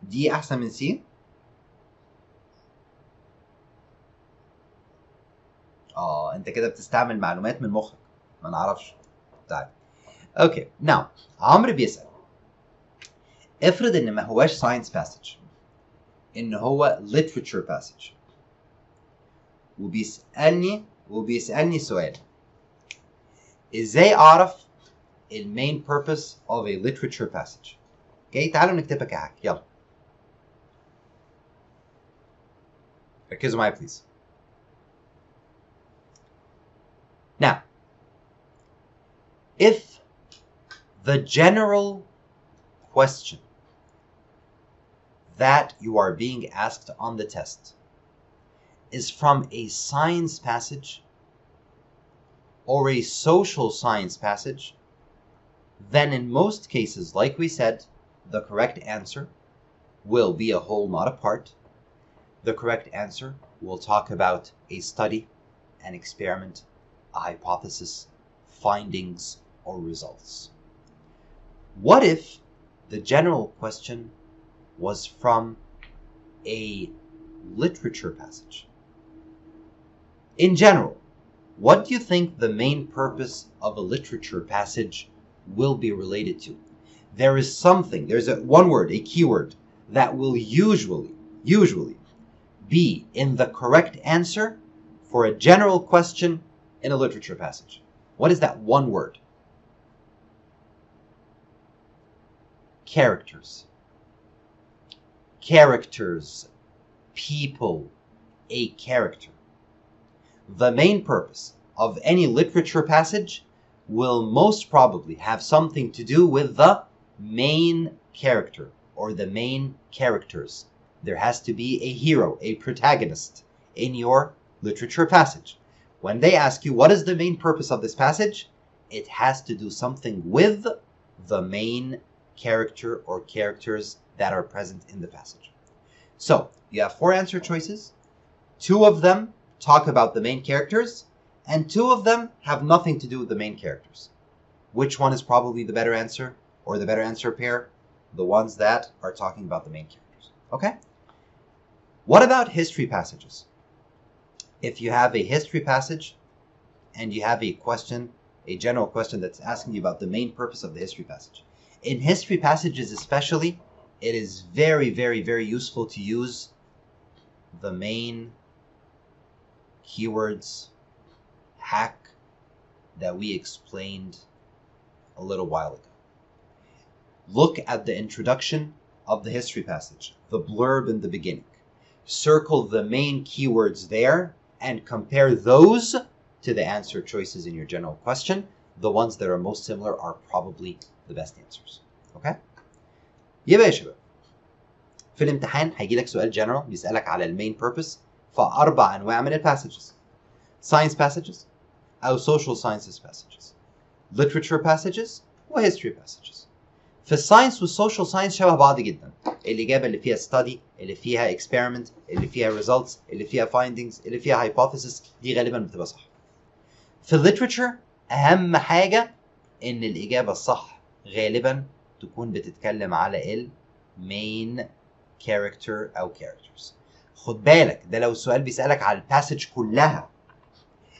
Speaker 1: دي احسن من سي؟ انت كده بتستعمل معلومات من مخك، ما نعرفش. طيب اوكي، ناو عمرو بيسأل افرض ان ما هواش ساينس باسج، ان هو literature passage، وبيسألني سؤال، ازاي اعرف المين purpose of a literature passage؟ اوكي، تعالوا نكتبها كهك، يلا ركزوا معايا please. Now, if the general question that you are being asked on the test is from a science passage or a social science passage, then in most cases, like we said, the correct answer will be a whole, not a part. The correct answer will talk about a study, an experiment, a hypothesis, findings, or results. What if the general question was from a literature passage? In general, what do you think the main purpose of a literature passage will be related to? There is something, there's one word, a keyword, that will usually be in the correct answer for a general question in a literature passage. What is that one word? Characters. Characters. People. A character. The main purpose of any literature passage will most probably have something to do with the main character or the main characters. There has to be a hero, a protagonist in your literature passage. When they ask you what is the main purpose of this passage, it has to do something with the main character or characters that are present in the passage. So you have 4 answer choices. 2 of them talk about the main characters, and 2 of them have nothing to do with the main characters. Which one is probably the better answer, or the better answer pair? The ones that are talking about the main characters. Okay? What about history passages? If you have a history passage and you have a question, a general question that's asking you about the main purpose of the history passage. In history passages especially, it is very, very, very useful to use the main keywords hack that we explained a little while ago. Look at the introduction of the history passage, the blurb in the beginning. Circle the main keywords there and compare those to the answer choices in your general question. The ones that are most similar are probably the best answers. Okay? يبقى يا شباب في الامتحان هيجي لك سؤال جنرال بيسألك على المين purpose فأربع أنواع من الباسجز. Science passages أو social sciences passages. Literature passages و history passages. في الساينس والسوشيال ساينس شبه بعض جدا. الإجابة اللي فيها study، اللي فيها experiment، اللي فيها results، اللي فيها findings، اللي فيها hypothesis دي غالبا بتبقى صح. في الليتريتشر أهم حاجة إن الإجابة الصح غالبا تكون بتتكلم على المين character أو characters. خد بالك ده لو السؤال بيسألك على الباسج كلها،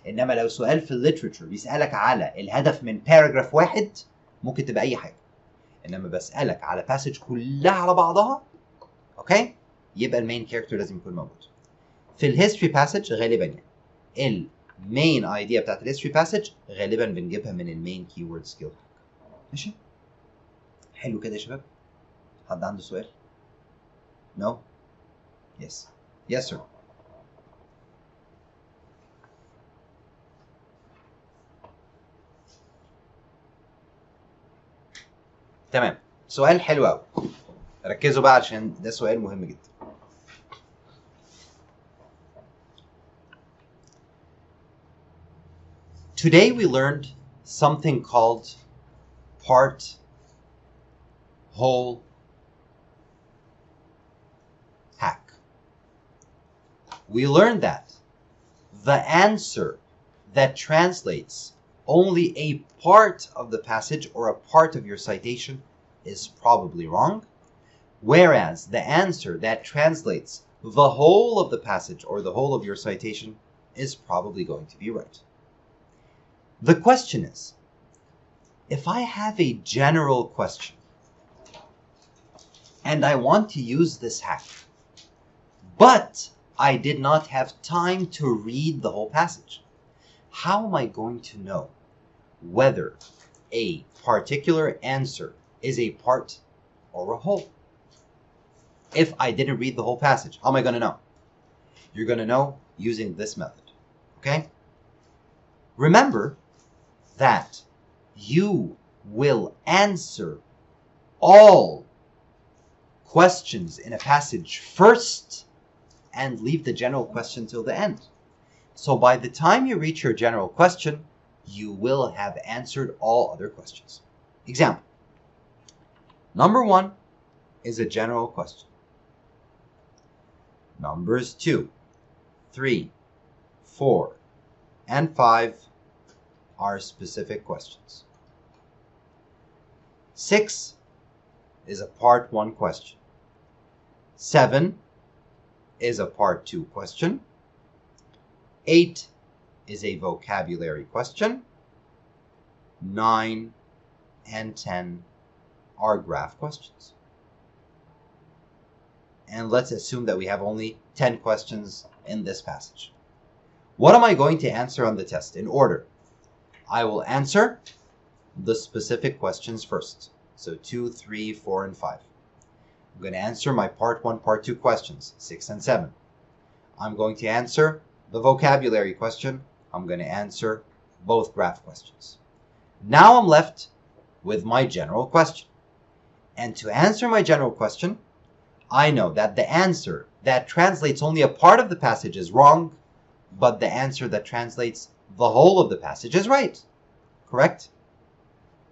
Speaker 1: إنما لو سؤال في الليتريتشر بيسألك على الهدف من باراجراف واحد ممكن تبقى أي حاجة. انما بسألك على باسج كلها على بعضها اوكي يبقى المين كاركتر لازم يكون موجود. في الهيستوري باسج غالبا يعني المين ايديا بتاعت الهيستوري باسج غالبا بنجيبها من المين كيورد سكيل. ماشي حلو كده يا شباب. حد عنده سؤال؟ نو يس يس سير. تمام سؤال حلو قوي ركزوا بقى عشان ده سؤال مهم جدا. Today we learned something called part, whole, hack. We learned that the answer that translates only a part of the passage or a part of your citation is probably wrong, whereas the answer that translates the whole of the passage or the whole of your citation is probably going to be right. The question is, if I have a general question and I want to use this hack, but I did not have time to read the whole passage, how am I going to know whether a particular answer is a part or a whole? If I didn't read the whole passage, how am I going to know? You're going to know using this method, okay? Remember that you will answer all questions in a passage first and leave the general question till the end. So by the time you reach your general question, you will have answered all other questions. Example. Number 1 is a general question. Numbers 2, 3, 4, and 5 are specific questions. 6 is a part 1 question. 7 is a part 2 question. 8 is a vocabulary question. 9 and 10 are graph questions. And let's assume that we have only 10 questions in this passage. What am I going to answer on the test in order? I will answer the specific questions first. So 2, 3, 4, and 5. I'm going to answer my part 1, part 2 questions, 6 and 7. I'm going to answer the vocabulary question. I'm going to answer both graph questions. Now I'm left with my general question. And to answer my general question, I know that the answer that translates only a part of the passage is wrong, but the answer that translates the whole of the passage is right. Correct?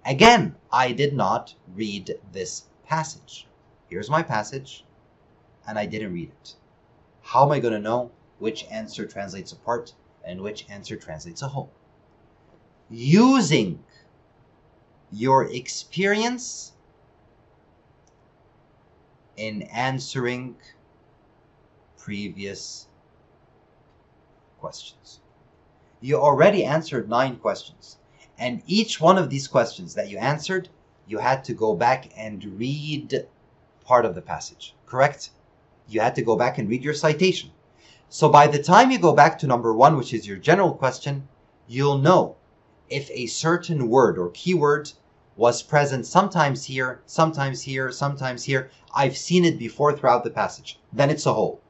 Speaker 1: Again, I did not read this passage. Here's my passage, and I didn't read it. How am I going to know which answer translates a part and which answer translates a whole? Using your experience in answering previous questions. You already answered 9 questions, and each one of these questions that you answered, you had to go back and read part of the passage, correct? You had to go back and read your citation. So by the time you go back to number 1, which is your general question, you'll know if a certain word or keyword was present sometimes here, sometimes here, sometimes here. I've seen it before throughout the passage. Then it's a whole.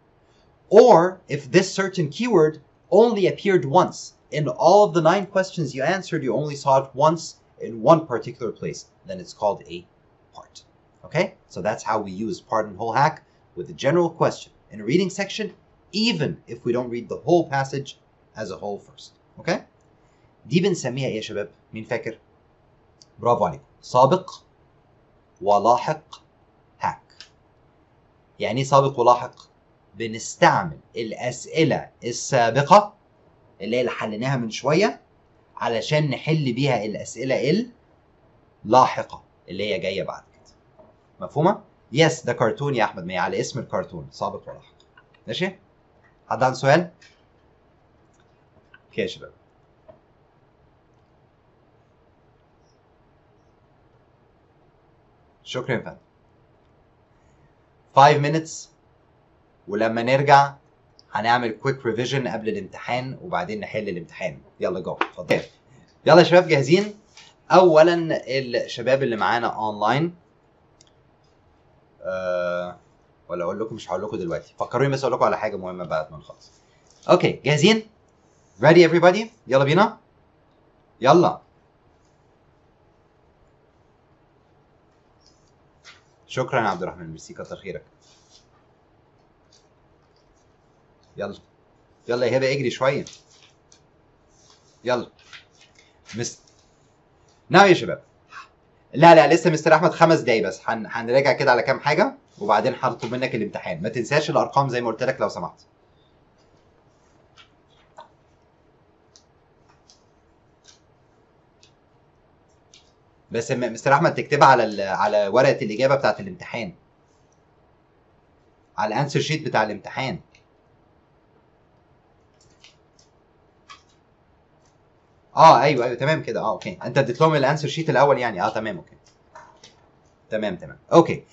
Speaker 1: Or if this certain keyword only appeared once. In all of the 9 questions you answered, you only saw it once in one particular place. Then it's called a part. Okay? So that's how we use part and whole hack with a general question in a reading section, even if we don't read the whole passage as a whole first. Okay? دي بنسميها ايه يا شباب؟ مين فاكر؟ برافو عليكم. سابق ولاحق هاك. يعني ايه سابق ولاحق؟ بنستعمل الأسئلة السابقة اللي حليناها من شوية علشان نحل بيها الأسئلة اللاحقة اللي هي جاية بعد كده. مفهومة؟ يس ده كرتون يا أحمد، ما هي على اسم الكرتون سابق ولاحق. ماشي؟ حد عنده سؤال؟ اوكي يا شباب. شكرا يا فندم. 5 minutes ولما نرجع هنعمل كويك ريفيجن قبل الامتحان وبعدين نحل الامتحان. يلا جو اتفضل. يلا يا شباب جاهزين؟ اولا الشباب اللي معانا اونلاين ولا اقول لكم؟ مش هقول لكم دلوقتي، فكروني بس اقول لكم على حاجه مهمه بعد ما نخلص. اوكي جاهزين؟ ready everybody؟ يلا بينا. يلا. شكرا يا عبد الرحمن، ميرسي كتر خيرك. يلا يلا يا هبه اجري شويه. يلا نعم يا شباب. لا لسه مستر احمد 5 دقايق بس، هنراجع كده على كام حاجه وبعدين هطلب منك الامتحان. ما تنساش الارقام زي ما قلت لك لو سمحت. بس مستر احمد تكتبها على ورقه الاجابه بتاعت الامتحان، على الانسر شيت بتاع الامتحان. ايوه تمام كده. اوكي انت اديت لهم الانسر شيت الاول يعني. تمام اوكي تمام اوكي.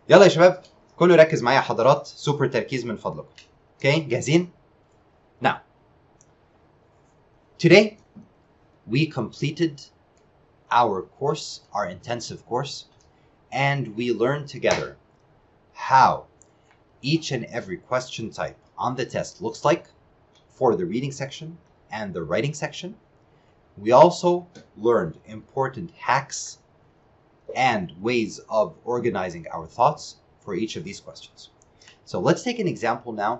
Speaker 1: يلا يا شباب كله ركز معايا حضرات، سوبر تركيز من فضلكم. اوكي جاهزين؟ Now today we completed our course, our intensive course, and we learned together how each and every question type on the test looks like for the reading section and the writing section. We also learned important hacks and ways of organizing our thoughts for each of these questions. So let's take an example now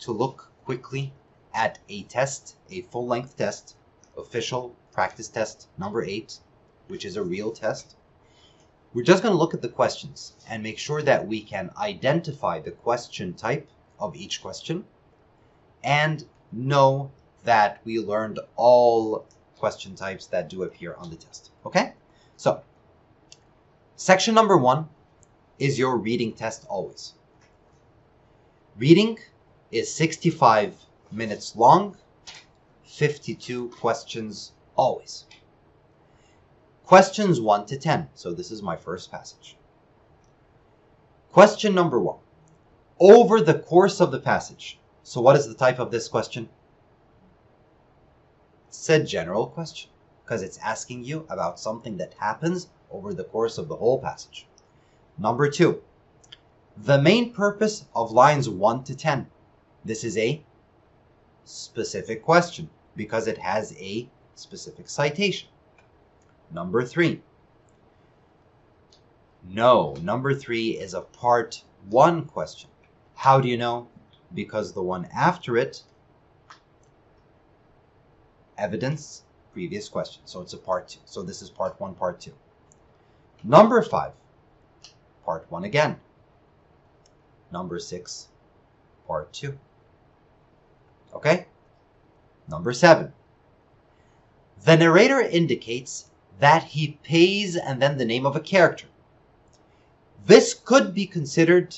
Speaker 1: to look quickly at a test, a full-length test, official practice test number 8, which is a real test. We're just going to look at the questions and make sure that we can identify the question type of each question and know that we learned all question types that do appear on the test. Okay? So, section number 1 is your reading test always. Reading is 65 minutes long, 52 questions always. Questions 1 to 10. So this is my first passage. Question number 1. Over the course of the passage. So what is the type of this question? It's a general question because it's asking you about something that happens over the course of the whole passage. Number 2. The main purpose of lines 1 to 10. This is a specific question because it has a specific citation. Number 3. No, number 3 is a part 1 question. How do you know? Because the one after it, evidence, previous question. So it's a part 2. So this is part 1, part 2. Number 5, part 1 again. Number 6, part 2. Okay? Number 7. The narrator indicates that he pays and then the name of a character. This could be considered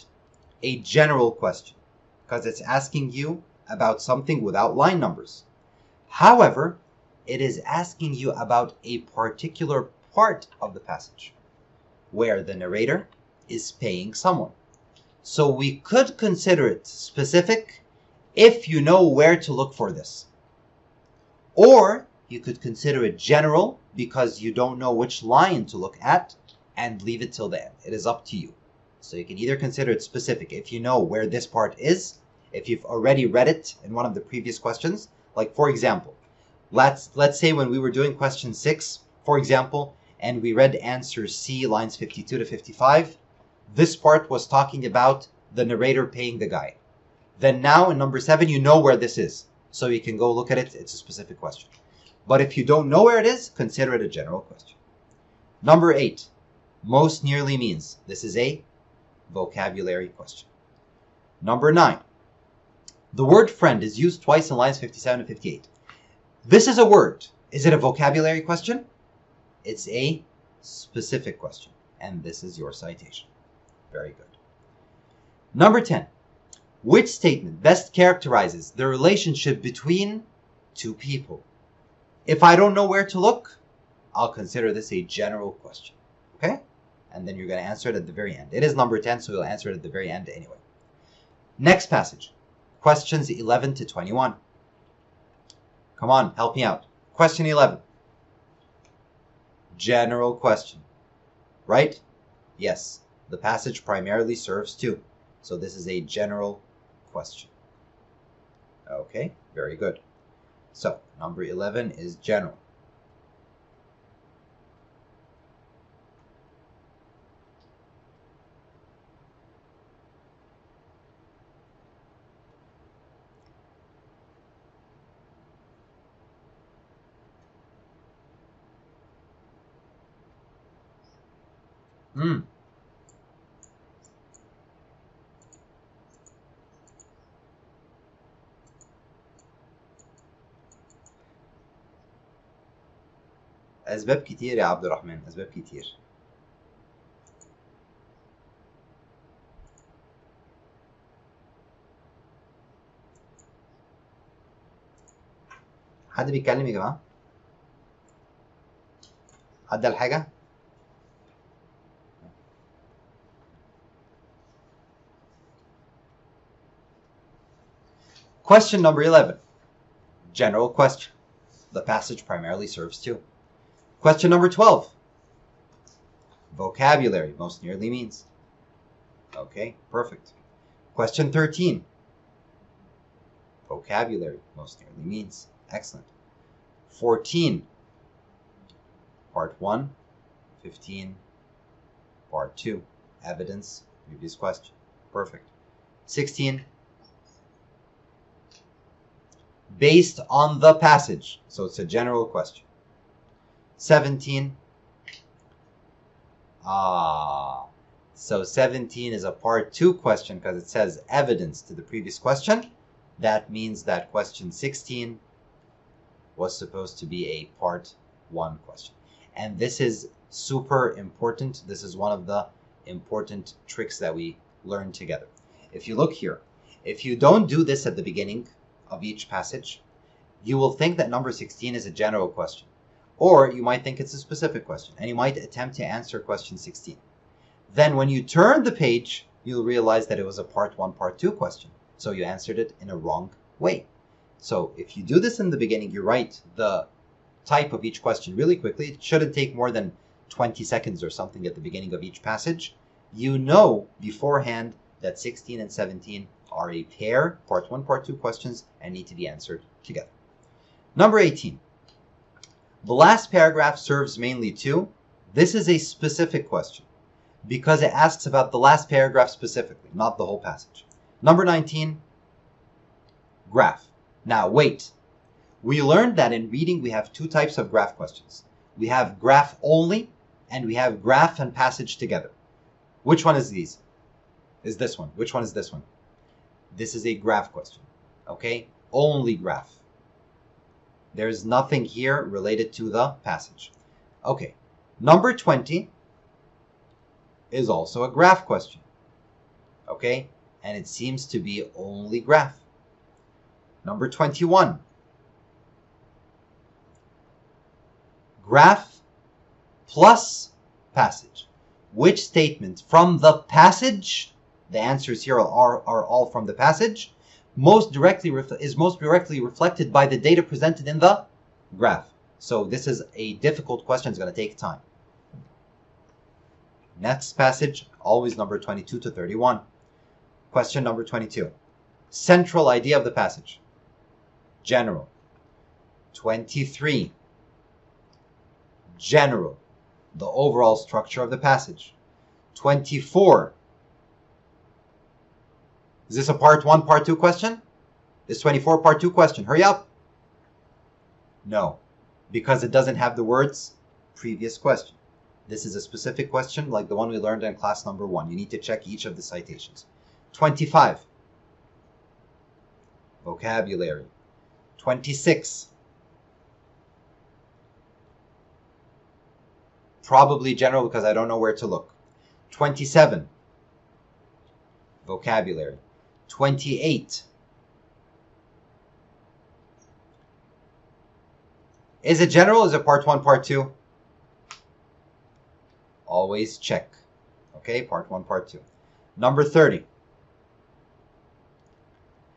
Speaker 1: a general question because it's asking you about something without line numbers. However, it is asking you about a particular part of the passage where the narrator is paying someone. So we could consider it specific if you know where to look for this. Or you could consider it general because you don't know which line to look at and leave it till the end. It is up to you. So you can either consider it specific if you know where this part is, if you've already read it in one of the previous questions. Like for example, let's say when we were doing question 6, for example, and we read answer C, lines 52 to 55, this part was talking about the narrator paying the guy. Then now in number 7, you know where this is. So you can go look at it. It's a specific question. But if you don't know where it is, consider it a general question. Number 8, most nearly means. This is a vocabulary question. Number 9, the word friend is used twice in lines 57 and 58. This is a word. Is it a vocabulary question? It's a specific question. And this is your citation. Very good. Number 10, which statement best characterizes the relationship between two people? If I don't know where to look, I'll consider this a general question. Okay? And then you're going to answer it at the very end. It is number 10, so you'll answer it at the very end anyway. Next passage. Questions 11 to 21. Come on, help me out. Question 11. General question. Right? Yes. The passage primarily serves two. So this is a general question. Okay, very good. So, number 11 is general. أسباب كتير يا عبد الرحمن، أسباب كتير. حد بيتكلم يا جماعة؟ حد قال حاجة؟ Question number 11. General question. The passage primarily serves two. Question number 12. Vocabulary, most nearly means. Okay, perfect. Question 13. Vocabulary, most nearly means. Excellent. 14. Part 1. 15. Part 2. Evidence, previous question. Perfect. 16. Based on the passage. So it's a general question. 17. So 17 is a part 2 question because it says evidence to the previous question. That means that question 16 was supposed to be a part 1 question. And this is super important. This is one of the important tricks that we learn together. If you look here, if you don't do this at the beginning of each passage, you will think that number 16 is a general question. Or you might think it's a specific question, and you might attempt to answer question 16. Then when you turn the page, you'll realize that it was a part 1, part 2 question. So you answered it in a wrong way. So if you do this in the beginning, you write the type of each question really quickly. It shouldn't take more than 20 seconds or something at the beginning of each passage. You know beforehand that 16 and 17 are a pair, part 1, part 2 questions, and need to be answered together. Number 18. The last paragraph serves mainly two. This is a specific question because it asks about the last paragraph specifically, not the whole passage. Number 19, graph. Now wait, we learned that in reading we have two types of graph questions. We have graph only and we have graph and passage together. Which one is these? Is this one? Which one is this one? This is a graph question, okay? Only graph. There's nothing here related to the passage. Okay, number 20 is also a graph question. Okay, and it seems to be only graph. Number 21. Graph plus passage. Which statement from the passage, the answers here are all from the passage, is most directly reflected by the data presented in the graph. So this is a difficult question. It's going to take time. Next passage, always number 22 to 31. Question number 22. Central idea of the passage. General. 23. General. The overall structure of the passage. 24. Is this a part 1, part 2 question? Is 24 part 2 question? Hurry up. No, because it doesn't have the words previous question. This is a specific question like the one we learned in class number 1. You need to check each of the citations. 25. Vocabulary. 26. Probably general because I don't know where to look. 27. Vocabulary. 28. Is it general? Is it part 1, part 2? Always check. Okay, part 1, part 2. Number 30.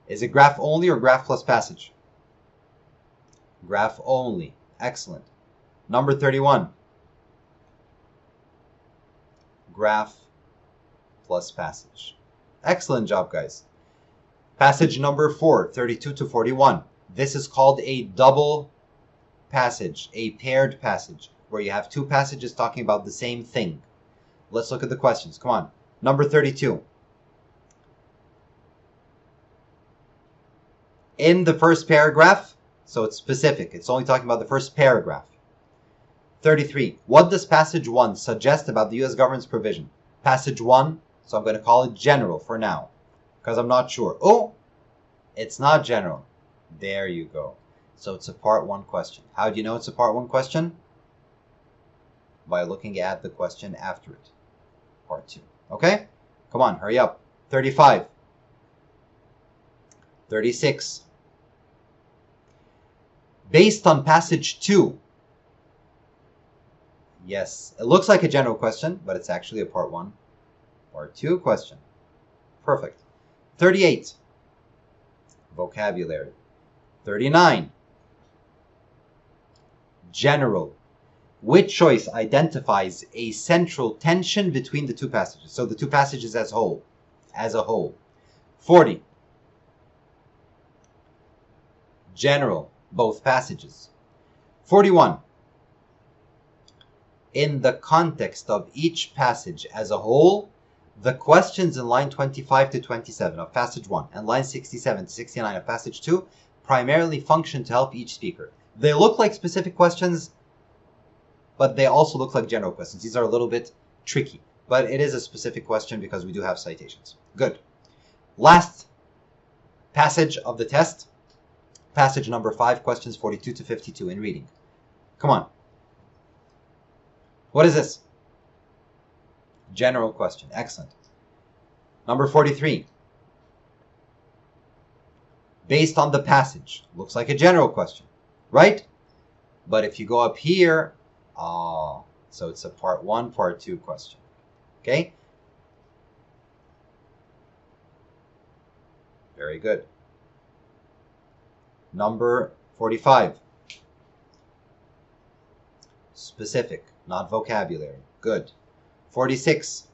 Speaker 1: Is it graph only or graph plus passage? Graph only. Excellent. Number 31. Graph plus passage. Excellent job, guys. Passage number 4, 32 to 41. This is called a double passage, a paired passage, where you have two passages talking about the same thing. Let's look at the questions. Come on. Number 32. In the first paragraph, so it's specific. It's only talking about the first paragraph. 33. What does passage 1 suggest about the U.S. government's provision? Passage 1, so I'm going to call it general for now, because I'm not sure. Oh, it's not general. There you go. So it's a part 1 question. How do you know it's a part 1 question? By looking at the question after it. Part 2. Okay? Come on, hurry up. 35. 36. Based on passage 2. Yes, it looks like a general question, but it's actually a part 1. Part 2 question. Perfect. 38. Vocabulary. 39. General. Which choice identifies a central tension between the two passages? So the two passages as a whole. 40. General. Both passages. 41. In the context of each passage as a whole, the questions in line 25 to 27 of passage 1 and line 67 to 69 of passage 2 primarily function to help each speaker. They look like specific questions, but they also look like general questions. These are a little bit tricky, but it is a specific question because we do have citations. Good. Last passage of the test, passage number 5, questions 42 to 52 in reading. Come on. What is this? General question. Excellent. Number 43. Based on the passage. Looks like a general question, right? But if you go up here, so it's a part 1, part 2 question. Okay? Very good. Number 45. Specific, not vocabulary. Good. 46.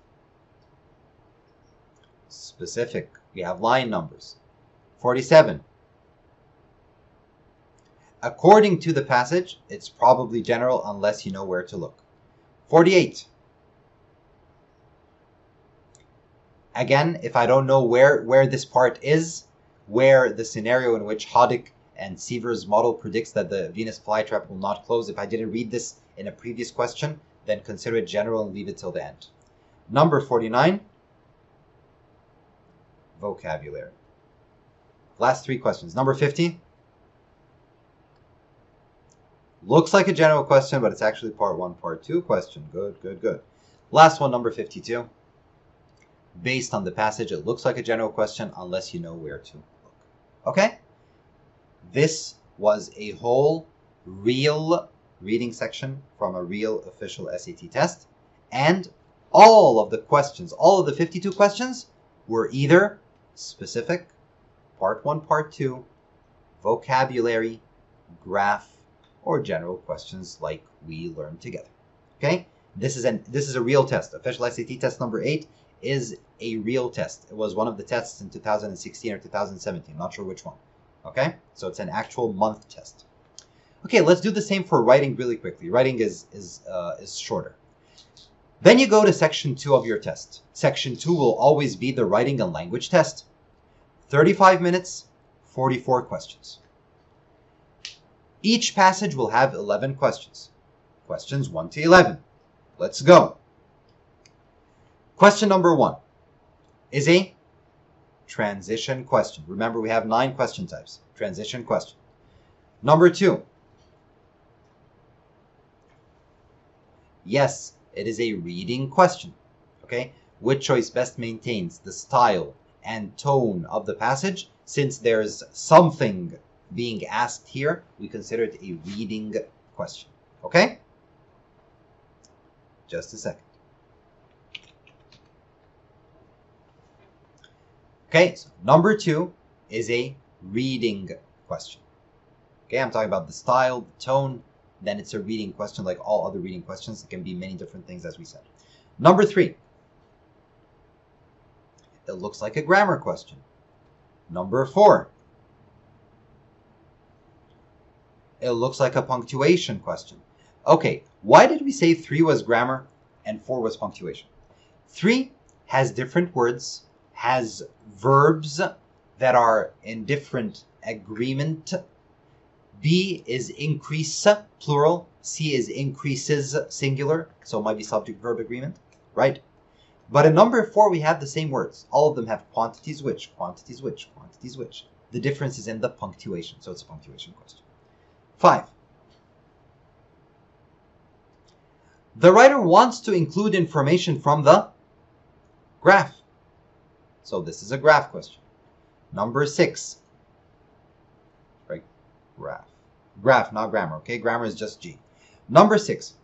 Speaker 1: Specific. We have line numbers. 47. According to the passage, it's probably general unless you know where to look. 48. Again, if I don't know where this part is, where the scenario in which Haddock and Seaver's model predicts that the Venus flytrap will not close, if I didn't read this in a previous question, then consider it general and leave it till the end. Number 49. Vocabulary. Last 3 questions. Number 50. Looks like a general question, but it's actually part 1, part 2 question. Good, good, good. Last one, number 52. Based on the passage, it looks like a general question unless you know where to look. Okay? This was a whole real reading section from a real official SAT test. And all of the questions, all of the 52 questions were either specific Part 1, Part 2, vocabulary, graph, or general questions like we learned together. Okay? This is a real test. Official SAT test number 8 is a real test. It was one of the tests in 2016 or 2017. Not sure which one. Okay? So it's an actual month test. Okay, let's do the same for writing really quickly. Writing is shorter. Then you go to section 2 of your test. Section 2 will always be the writing and language test. 35 minutes, 44 questions. Each passage will have 11 questions. Questions 1 to 11. Let's go. Question number 1 is a transition question. Remember, we have 9 question types. Transition question. Number 2. Yes, it is a reading question. Okay? Which choice best maintains the style and tone of the passage? Since there's something being asked here, we consider it a reading question. Okay? Just a second. Okay, so number 2 is a reading question. Okay, I'm talking about the style, the tone, then it's a reading question like all other reading questions. It can be many different things, as we said. Number 3. It looks like a grammar question. Number 4. It looks like a punctuation question. Okay, why did we say 3 was grammar and 4 was punctuation? 3 has different words, has verbs that are in different agreement. B is increase, plural. C is increases, singular. So it might be subject-verb agreement, right? But in number 4, we have the same words. All of them have quantities which, quantities which, quantities which. The difference is in the punctuation, so it's a punctuation question. 5. The writer wants to include information from the graph. So this is a graph question. Number 6. Right? Graph. Graph, not grammar, okay? Grammar is just G. Number 6.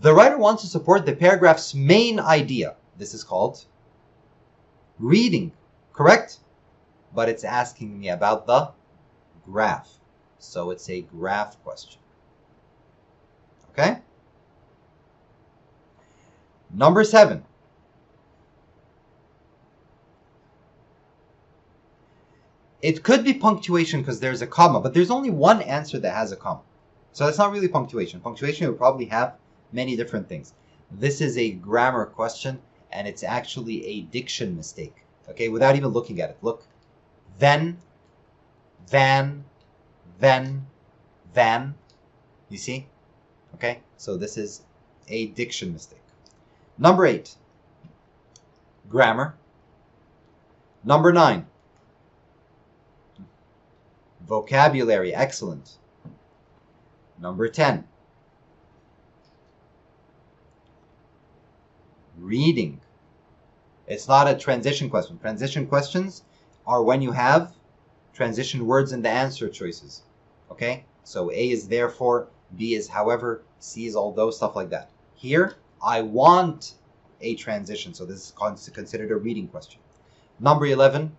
Speaker 1: The writer wants to support the paragraph's main idea. This is called reading, correct? But it's asking me about the graph. So it's a graph question. Okay? Number 7. It could be punctuation because there's a comma, but there's only one answer that has a comma. So that's not really punctuation. Punctuation will probably have many different things. This is a grammar question, and it's actually a diction mistake. Okay, without even looking at it. Look. Then, than, then, than. You see? Okay, so this is a diction mistake. Number 8. Grammar. Number 9. Vocabulary, excellent. Number 10. Reading. It's not a transition question. Transition questions are when you have transition words in the answer choices. Okay? So A is therefore, B is however, C is although, stuff like that. Here, I want a transition, so this is considered a reading question. Number 11.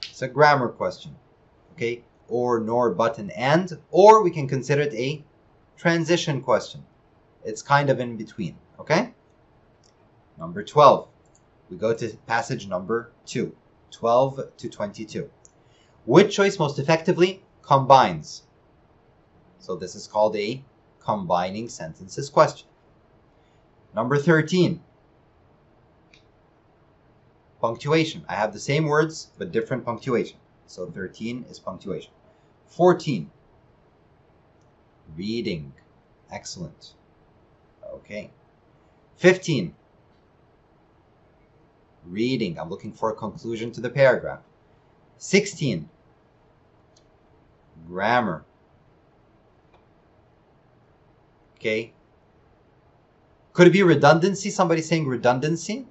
Speaker 1: It's a grammar question, okay? Or, nor, but, and. Or we can consider it a transition question. It's kind of in between, okay? Number 12. We go to passage number 2, 12 to 22. Which choice most effectively combines? So this is called a combining sentences question. Number 13. Punctuation. I have the same words, but different punctuation. So 13 is punctuation. 14. Reading. Excellent. Okay. 15. Reading. I'm looking for a conclusion to the paragraph. 16. Grammar. Okay. Could it be redundancy? Somebody saying redundancy?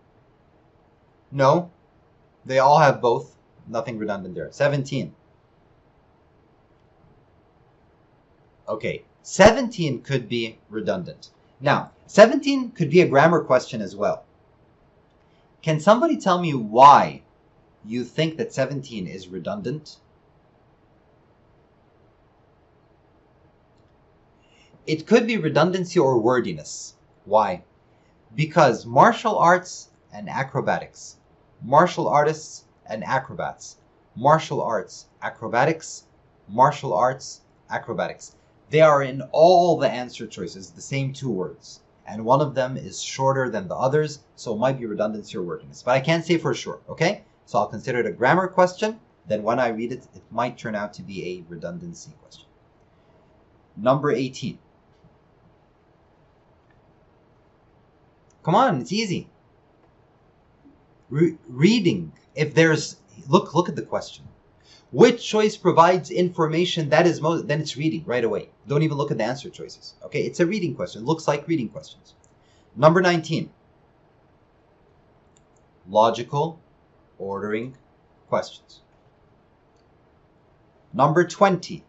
Speaker 1: No. They all have both. Nothing redundant there. 17. Okay. 17 could be redundant. Now, 17 could be a grammar question as well. Can somebody tell me why You think that 17 is redundant? It could be redundancy or wordiness. Why? Because martial arts and acrobatics, martial artists and acrobats, martial arts, acrobatics, martial arts, acrobatics. They are in all the answer choices, the same two words. And one of them is shorter than the others, so it might be redundancy or wordiness. But I can't say for sure, okay? So I'll consider it a grammar question. Then when I read it, it might turn out to be a redundancy question. Number 18. Come on, it's easy. Reading. If there's look at the question. Which choice provides information that is most? Then it's reading right away. Don't even look at the answer choices. Okay, it's a reading question. It looks like reading questions. Number 19. Logical ordering questions. Number 20.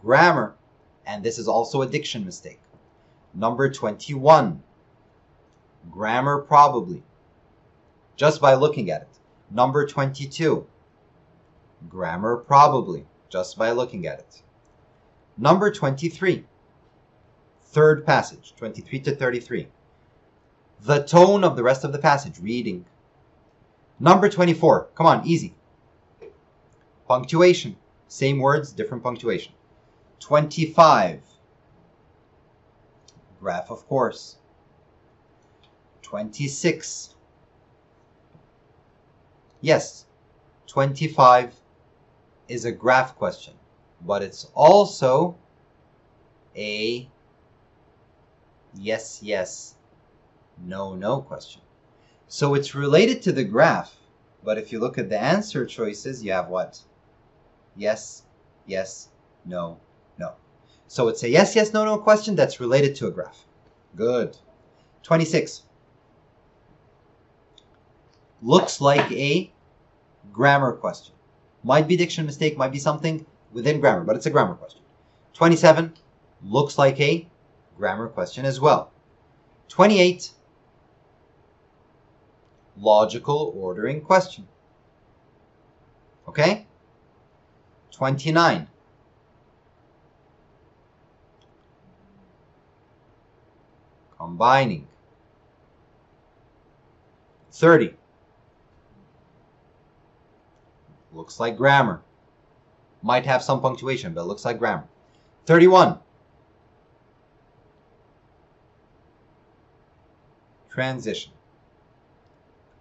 Speaker 1: Grammar, and this is also a diction mistake. Number 21. Grammar probably, just by looking at it. Number 22. Grammar probably, just by looking at it. Number 23. Third passage, 23 to 33. The tone of the rest of the passage, reading. Number 24. Come on, easy. Punctuation. Same words, different punctuation. 25. Graph, of course. 26. Yes, 25 is a graph question, but it's also a yes, yes, no, no question. So it's related to the graph, but if you look at the answer choices, you have what? Yes, yes, no, no. So it's a yes, yes, no, no question that's related to a graph. Good. 26. Looks like a grammar question. Might be diction mistake, might be something within grammar, but it's a grammar question. 27. Looks like a grammar question as well. 28. Logical ordering question. Okay? 29. Combining. 30. Looks like grammar. Might have some punctuation, but it looks like grammar. 31. Transition.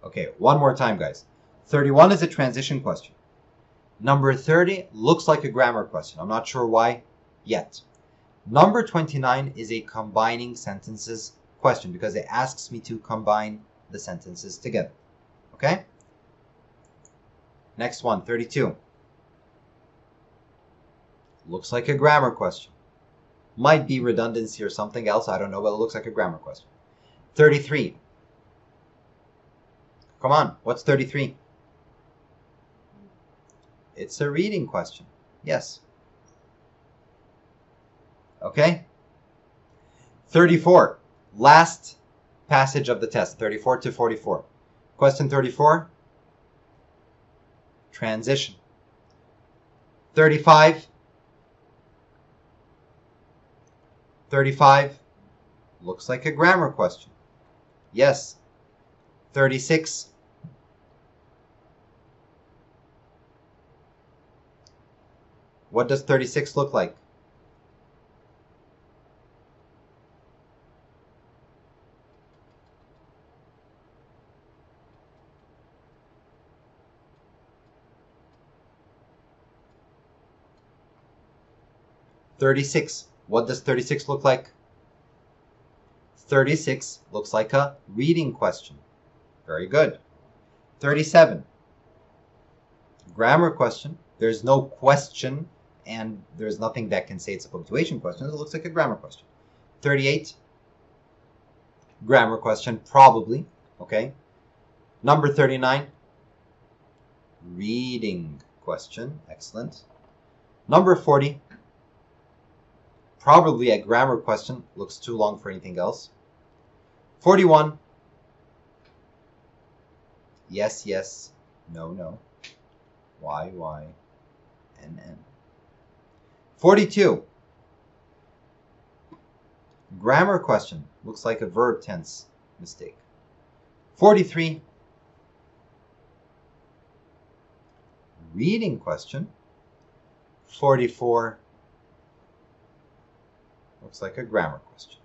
Speaker 1: Okay, one more time, guys. 31 is a transition question. Number 30 looks like a grammar question. I'm not sure why yet. Number 29 is a combining sentences question because it asks me to combine the sentences together. Okay? Next one, 32. Looks like a grammar question. Might be redundancy or something else, I don't know, but it looks like a grammar question. 33. Come on, what's 33? It's a reading question. Yes. Okay? 34. Last passage of the test, 34 to 44. Question 34. Transition. 35. 35. Looks like a grammar question. Yes. 36. What does 36 look like? What does 36 look like? 36 looks like a reading question. Very good. 37. Grammar question. There's no question and there's nothing that can say it's a punctuation question. It looks like a grammar question. 38. Grammar question, probably. Okay. Number 39. Reading question. Excellent. Number 40. Probably a grammar question. Looks too long for anything else. 41. yes, yes, no, no. Y, Y, N, N. 42. Grammar question. Looks like a verb tense mistake. 43. Reading question. 44. Looks like a grammar question.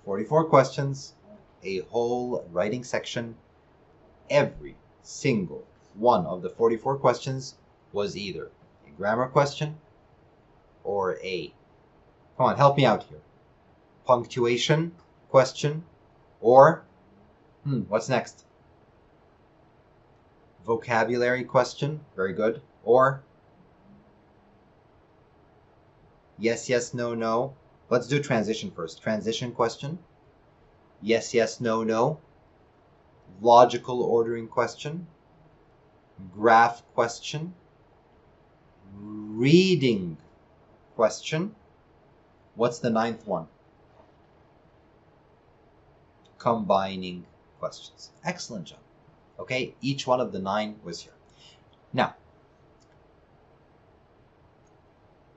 Speaker 1: 44 questions, a whole writing section. Every single one of the 44 questions was either a grammar question or a, come on, help me out here, punctuation question, or, what's next? Vocabulary question, very good, or yes, yes, no, no. Let's do transition first. Transition question, yes, yes, no, no. Logical ordering question, graph question, reading question. What's the 9th one? Combining questions. Excellent job. Okay, each one of the 9 was here. Now,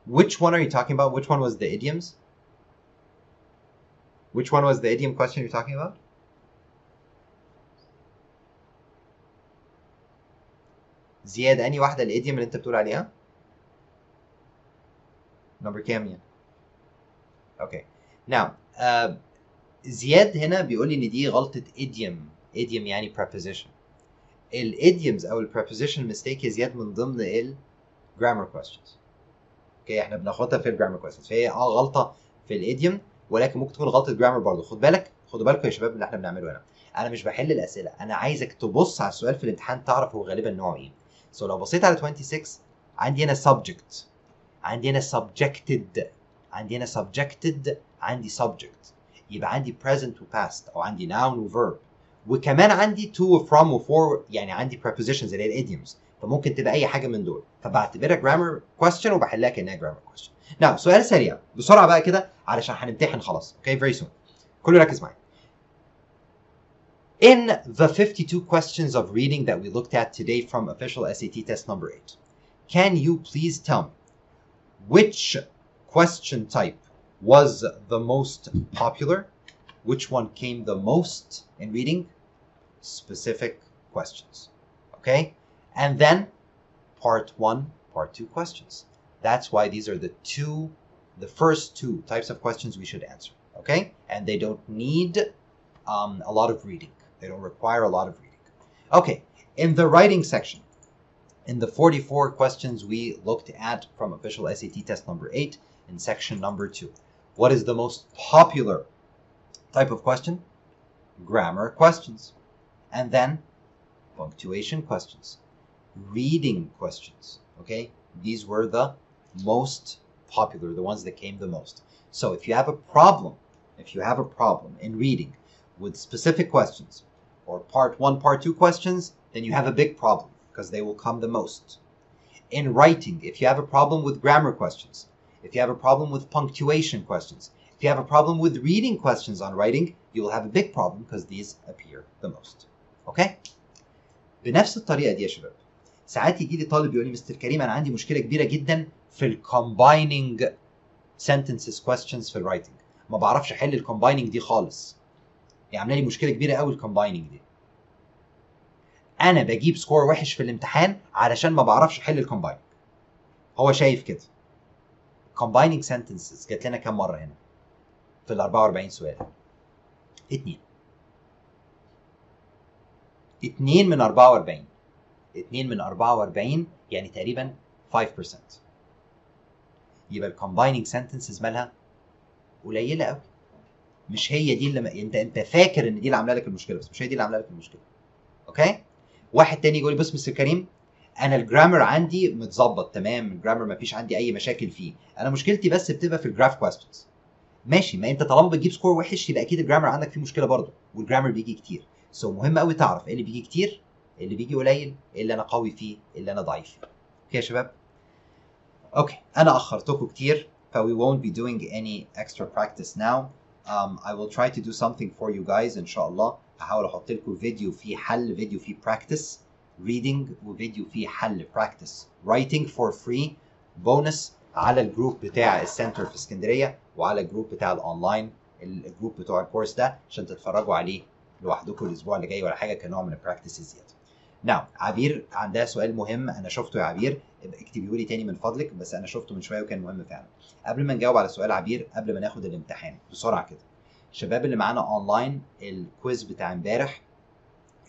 Speaker 1: which one are you talking about? Which one was the idioms? Which one was the idiom question you're talking about? زياد، أنهي واحدة الإيديوم اللي أنت بتقول عليها؟ نمبر كام يعني؟ Okay. Now, زياد هنا بيقول لي إن دي غلطة idiom. Idiom يعني preposition. الإيديومز أو الpreposition mistake يا زياد من ضمن grammar questions. Okay, احنا بناخدها في grammar questions. فهي غلطة في الإيديوم، ولكن ممكن تكون غلطة grammar برضه. خدوا بالكم يا شباب اللي احنا بنعمله هنا. أنا مش بحل الأسئلة، أنا عايزك تبص على السؤال في الامتحان تعرف هو غالبا نوعه إيه. So لو بصيت على 26 عندي هنا subject، عندي هنا subjected، عندي هنا subjected، عندي subject، يبقى عندي present و past أو عندي noun و verb، وكمان عندي to و from و for، يعني عندي prepositions اللي هي idioms، فممكن تبقى أي حاجة من دول، فبعتبرها grammar question وبحلها كأنها grammar question. Now سؤال سريع بسرعة بقى كده علشان هنمتحن خلاص. Okay, very soon. كله ركز معايا. In the 52 questions of reading that we looked at today from official SAT test number 8, can you please tell me which question type was the most popular? Which one came the most in reading? Specific questions. Okay? And then part 1, part 2 questions. That's why these are the first 2 types of questions we should answer. Okay? And they don't need a lot of reading. They don't require a lot of reading. Okay, in the writing section, in the 44 questions we looked at from official SAT test number 8, in section number 2, what is the most popular type of question? Grammar questions. And then punctuation questions, reading questions. Okay, these were the most popular, the ones that came the most. So if you have a problem in reading with specific questions, or part 1, part 2 questions, then you have a big problem because they will come the most. In writing, if you have a problem with grammar questions, if you have a problem with punctuation questions, if you have a problem with reading questions on writing, you will have a big problem because these appear the most. Okay? بنفس الطريقة دي يا شباب، ساعات يجي لي طالب يقول لي مستر كريم أنا عندي مشكلة كبيرة جدا في combining sentences questions في الرايتنج، ما بعرفش أحل combining دي خالص. يعني عامله لي مشكله كبيره قوي الكومبايننج دي. انا بجيب سكور وحش في الامتحان علشان ما بعرفش احل الكومبايننج. هو شايف كده. combining sentences جات لنا كام مره هنا في ال 44 سؤال؟ 2 من 44. 2 من 44 يعني تقريبا 5%. يبقى الكومبايننج sentences مالها قليله قوي. مش هي دي اللي انت فاكر ان دي اللي عامله لك المشكله، بس مش هي دي اللي عامله لك المشكله. اوكي؟ واحد تاني يقول لي بص مستر كريم انا الجرامر عندي متظبط تمام، الجرامر ما فيش عندي اي مشاكل فيه، انا مشكلتي بس بتبقى في الجراف كويستشنز. ماشي، ما انت طالما بتجيب سكور وحش يبقى اكيد الجرامر عندك فيه مشكله برضه، والجرامر بيجي كتير. سو مهم قوي تعرف ايه اللي بيجي كتير، ايه اللي بيجي قليل، ايه اللي انا قوي فيه، ايه اللي انا ضعيف فيه. اوكي يا شباب؟ اوكي، انا اخرتكم كتير ف we won't be doing any extra practice now. I will try to do something for you guys إن شاء الله هحاول احط لكم فيديو فيه حل، فيديو فيه براكتس ريدنج، وفيديو فيه حل براكتس رايتنج فور فري بونس على الجروب بتاع السنتر في اسكندريه، وعلى الجروب بتاع الاونلاين، الجروب بتوع الكورس ده، عشان تتفرجوا عليه لوحدكم الاسبوع اللي جاي ولا حاجه كنوع من البراكتس الزياده. نعم، عبير عندها سؤال مهم انا شفته يا عبير، اكتبيه لي تاني من فضلك، بس انا شفته من شويه وكان مهم فعلا. قبل ما نجاوب على سؤال عبير، قبل ما ناخد الامتحان بسرعه كده، الشباب اللي معانا اونلاين، الكويز بتاع امبارح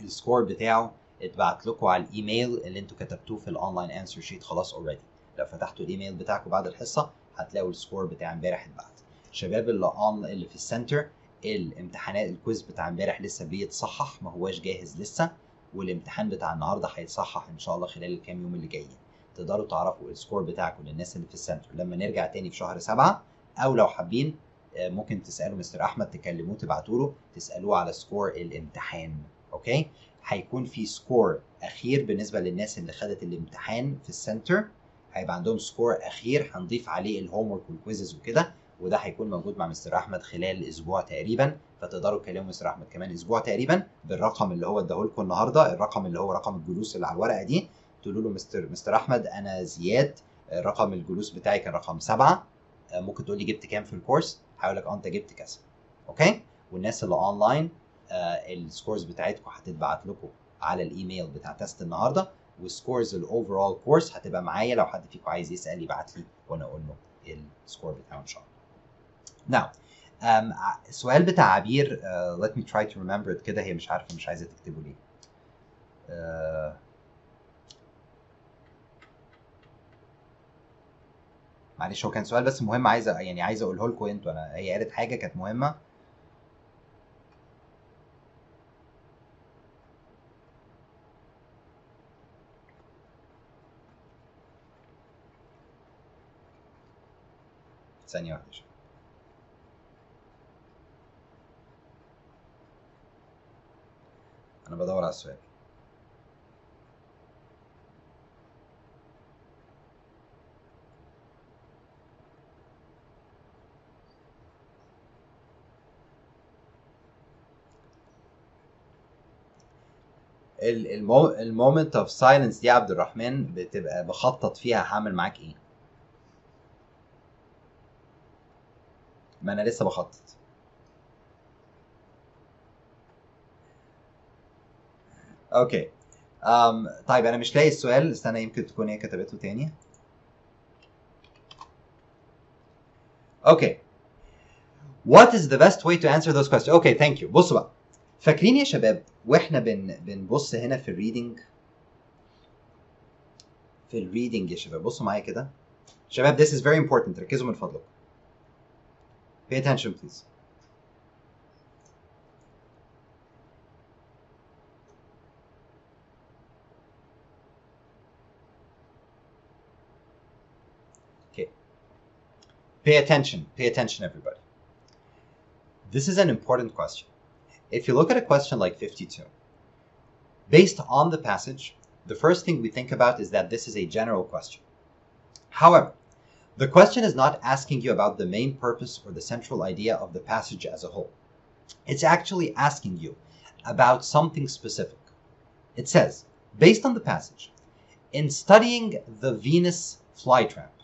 Speaker 1: السكور بتاعه اتبعت لكم على الايميل اللي انتوا كتبتوه في الاونلاين انسر شيت خلاص اوريدي. لو فتحتوا الايميل بتاعكم بعد الحصه هتلاقوا السكور بتاع امبارح اتبعت. الشباب اللي في السنتر، الامتحانات الكويز بتاع امبارح لسه بيتصحح، ما هواش جاهز لسه، والامتحان بتاع النهارده هيتصحح ان شاء الله خلال الكام يوم اللي جايين. تقدروا تعرفوا السكور بتاعكم للناس اللي في السنتر لما نرجع تاني في شهر 7، او لو حابين ممكن تسالوا مستر احمد، تكلموه تبعتوا له تسالوه على سكور الامتحان. اوكي، هيكون في سكور اخير بالنسبه للناس اللي خدت الامتحان في السنتر، هيبقى عندهم سكور اخير هنضيف عليه الهوم ورك والكويزز وكده، وده هيكون موجود مع مستر احمد خلال اسبوع تقريبا، فتقدروا تكلموا مستر احمد كمان اسبوع تقريبا بالرقم اللي هو اداه لكم النهارده، الرقم اللي هو رقم الجلوس اللي على الورقه دي، تقولوا له مستر احمد انا زياد، رقم الجلوس بتاعي كان رقم 7، ممكن تقول لي جبت كام في الكورس؟ هقول لك انت جبت كذا. اوكي، والناس اللي اونلاين السكورز بتاعتكم هتتبعت لكم على الايميل بتاع تيست النهارده، والسكورز الاوفرول كورس هتبقى معايا، لو حد فيكم عايز يسال يبعت لي وانا اقول له السكور بتاعه ان شاء الله. Now السؤال بتاع عبير let me try to remember it كده، هي مش عارفه مش عايزه تكتبه ليه. معلش هو كان سؤال بس مهم، عايز اقوله لكم انتوا، هي قالت حاجه كانت مهمه. ثانيه واحده، انا بدور على السؤال. المومنت اوف سايلنس دي يا عبد الرحمن بتبقى بخطط فيها هعمل معاك ايه؟ ما انا لسه بخطط. اوكي طيب انا مش لاقي السؤال، استنى يمكن تكون هي كتبته تاني. اوكي what is the best way to answer those questions. اوكي ثانك يو. بصوا بقى، فاكرين يا شباب واحنا بنبص هنا في الريدنج، يا شباب بصوا معايا كده شباب، this is very important، ركزوا من فضلكم. pay attention please. okay, pay attention everybody. This is an important question. If you look at a question like 52, based on the passage, the first thing we think about is that this is a general question. However, the question is not asking you about the main purpose or the central idea of the passage as a whole. It's actually asking you about something specific. It says, based on the passage, in studying the Venus flytrap,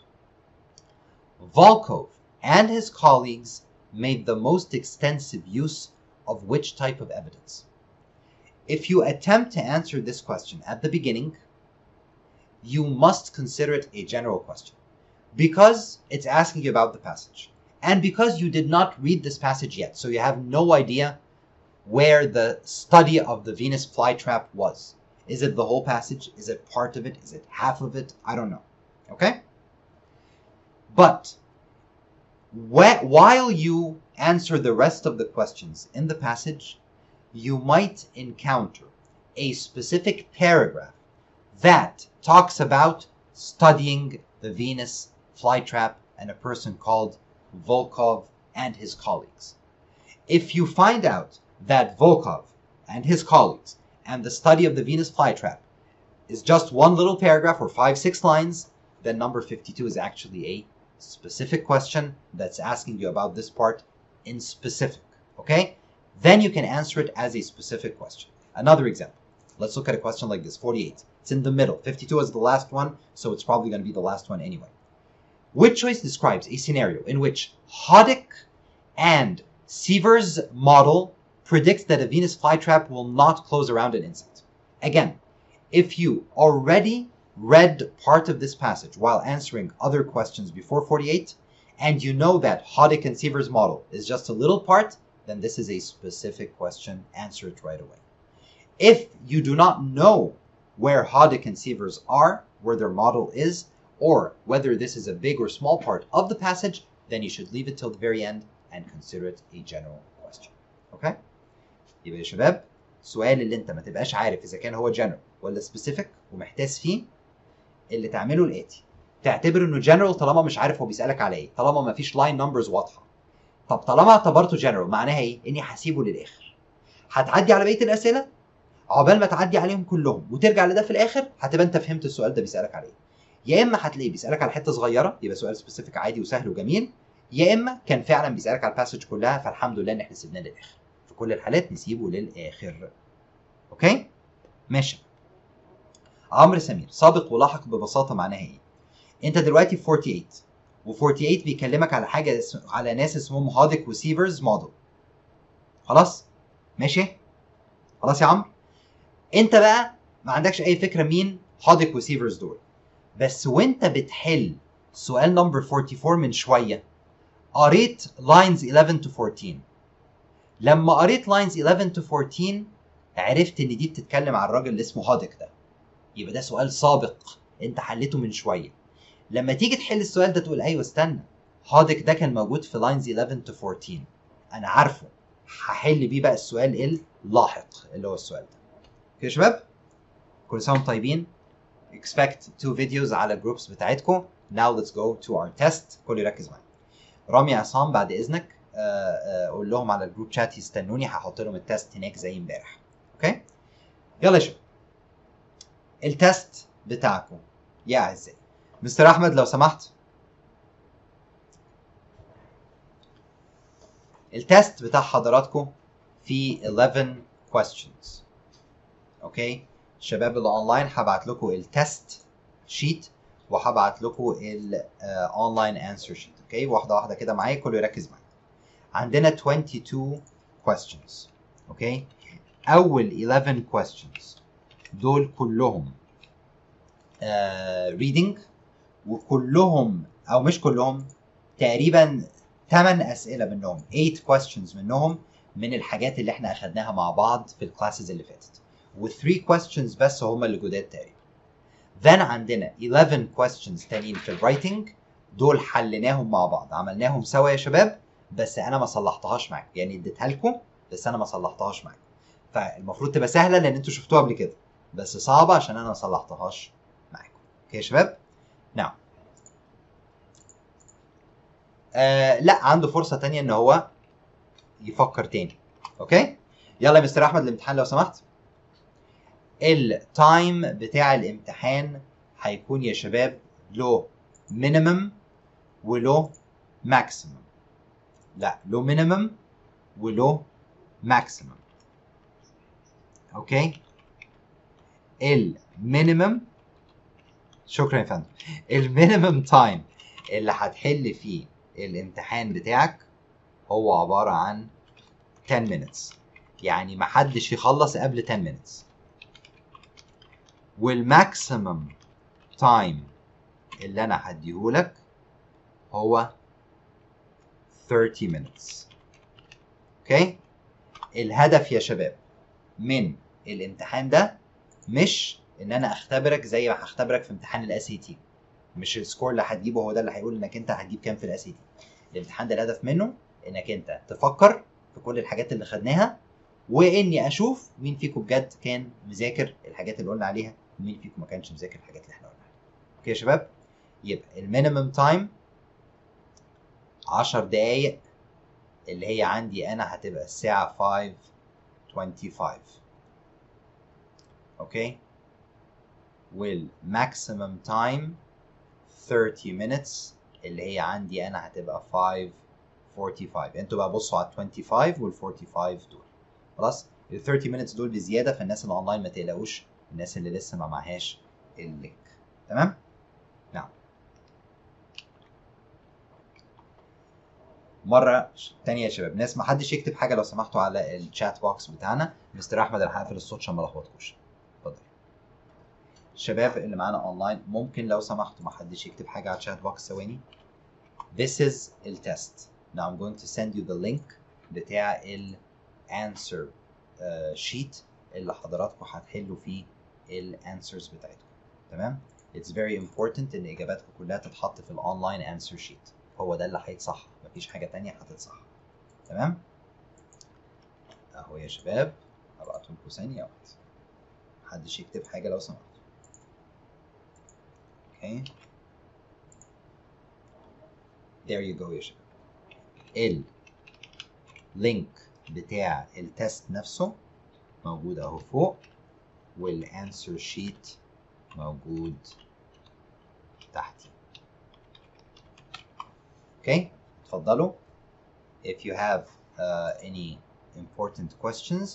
Speaker 1: Volkov and his colleagues made the most extensive use of which type of evidence? If you attempt to answer this question at the beginning, you must consider it a general question, because it's asking you about the passage, and because you did not read this passage yet, so you have no idea where the study of the Venus flytrap was. Is it the whole passage? Is it part of it? Is it half of it? I don't know. Okay? But while you answer the rest of the questions in the passage, you might encounter a specific paragraph that talks about studying the Venus flytrap and a person called Volkov and his colleagues. If you find out that Volkov and his colleagues and the study of the Venus flytrap is just one little paragraph or 5-6 lines, then number 52 is actually a specific question that's asking you about this part in specific. Okay? then you can answer it as a specific question. Another example. Let's look at a question like this, 48. It's in the middle. 52 is the last one, so it's probably going to be the last one anyway. Which choice describes a scenario in which Hoddick and Siever's model predicts that a Venus flytrap will not close around an insect? Again, if you already read part of this passage while answering other questions before 48, and you know that Hoddick and Siever's model is just a little part, then this is a specific question. Answer it right away. If you do not know where Hoddick and Siever's are, where their model is, or whether this is a big or small part of the passage, then you should leave it till the very end and consider it a general question. Okay? يبقى يا شباب السؤال اللي انت ما تبقاش عارف اذا كان هو general ولا specific ومحتاس فيه، اللي تعمله الاتي: تعتبر انه general طالما مش عارف هو بيسالك على ايه، طالما ما فيش line numbers واضحه. طب طالما اعتبرته general معناها ايه؟ اني هسيبه للاخر. هتعدي على بقيه الاسئله، عقبال ما تعدي عليهم كلهم وترجع لده في الاخر هتبقى انت فهمت السؤال ده بيسالك على ايه. يا اما هتلاقيه بيسالك على حته صغيره يبقى سؤال سبيسيفيك عادي وسهل وجميل، يا اما كان فعلا بيسالك على الباسج كلها فالحمد لله ان احنا سيبناه للاخر. في كل الحالات نسيبه للاخر. اوكي؟ ماشي. عمرو سمير، سابق ولاحق ببساطه معناها ايه؟ انت دلوقتي في 48 و48 بيكلمك على حاجه على ناس اسمهم هوديك وسيفرز موديل. خلاص؟ ماشي؟ خلاص يا عمرو؟ انت بقى ما عندكش اي فكره مين هوديك وسيفرز دول. بس وانت بتحل سؤال نمبر 44 من شويه قريت lines 11 to 14. لما قريت lines 11 to 14 عرفت ان دي بتتكلم عن الراجل اللي اسمه هوديك ده. يبقى ده سؤال سابق انت حليته من شويه. لما تيجي تحل السؤال ده تقول ايوه استنى، هوديك ده كان موجود في lines 11 to 14 انا عارفه، هحل بيه بقى السؤال اللاحق اللي هو السؤال ده. اوكي يا شباب؟ كل سنه وانتم طيبين. expect 2 videos على الجروبس بتاعتكم. now let's go to our test. كل يركز معايا. رامي عصام بعد اذنك قول لهم على الجروب شات يستنوني، هحط لهم التست هناك زي امبارح. اوكي؟ يلا يا شباب. التست بتاعكم يا اعزائي. مستر احمد لو سمحت. التست بتاع حضراتكم في 11 questions. اوكي؟ الشباب اللي اونلاين هبعت لكم التست شيت وهبعت لكم الاونلاين انسر شيت. اوكي؟ واحده واحده كده معايا، كله يركز معايا. عندنا 22 questions. اوكي؟ اول 11 questions دول كلهم reading، وكلهم او مش كلهم، تقريبا 8 اسئله منهم 8 questions منهم من الحاجات اللي احنا اخدناها مع بعض في الكلاسز اللي فاتت، و3 questions بس هم اللي جداد تقريبا. then عندنا 11 questions تانيين في الرايتنج، دول حليناهم مع بعض، عملناهم سوا يا شباب، بس انا ما صلحتهاش معاكم، يعني اديتها لكم بس انا ما صلحتهاش معاكم. فالمفروض تبقى سهله لان انتوا شفتوها قبل كده، بس صعبه عشان انا ما صلحتهاش معاكم. اوكي يا شباب؟ نعم. لا، عنده فرصه تانية ان هو يفكر تاني. اوكي؟ يلا يا مستر احمد الامتحان لو سمحت. التايم بتاع الامتحان هيكون يا شباب له مينيمم وله ماكسيمم. لا، له مينيمم وله ماكسيمم. اوكي؟ المينيمم، شكرا يا فندم، المينيمم تايم اللي هتحل فيه الامتحان بتاعك هو عبارة عن 10 minutes، يعني محدش يخلص قبل 10 minutes. والماكسيمم تايم اللي انا هديهولك هو 30 minutes. اوكي؟ الهدف يا شباب من الامتحان ده مش ان انا اختبرك زي ما هختبرك في امتحان الاس اي تي، مش السكور اللي هتجيبه هو ده اللي هيقول انك انت هتجيب كام في الاس اي تي. الامتحان ده الهدف منه انك انت تفكر في كل الحاجات اللي خدناها، واني اشوف مين فيكم بجد كان مذاكر الحاجات اللي قلنا عليها ومين فيكم ما كانش مذاكر الحاجات اللي احنا قلنا عليها. اوكي يا شباب؟ يبقى المينيمم تايم 10 دقايق اللي هي عندي انا هتبقى الساعة 5:25. اوكي؟ والماكسيمم تايم 30 minutes اللي هي عندي انا هتبقى 45. انتوا بقى بصوا على ال 25 وال 45 دول. خلاص ال 30 minutes دول بزياده، فالناس اللي اونلاين ما تقلقوش، الناس اللي لسه ما معهاش اللينك. تمام؟ نعم. مره تانية يا شباب، ناس ما حدش يكتب حاجه لو سمحتوا على الشات بوكس بتاعنا. مستر احمد انا هقفل الصوت عشان ما لخبطكوش. اتفضل. الشباب اللي معانا اونلاين ممكن لو سمحتوا ما حدش يكتب حاجه على الشات بوكس ثواني. This is التست. Now I'm going to send you the link بتاع ال answer sheet اللي حضراتكم هتحلوا فيه ال answers بتاعتكم. تمام؟ It's very important ان اجاباتكم كلها تتحط في الاونلاين answer sheet. هو ده اللي هيتصح، مفيش حاجه تانية هتتصح. تمام؟ اهو يا شباب هبعته لكم ثانيه واحده. محدش يكتب حاجه لو سمحت. اوكي. There you go يا شباب. اللينك بتاع التست نفسه موجود اهو فوق، والانسر شيت موجود تحتي. اوكي، اتفضلوا. If you have any important questions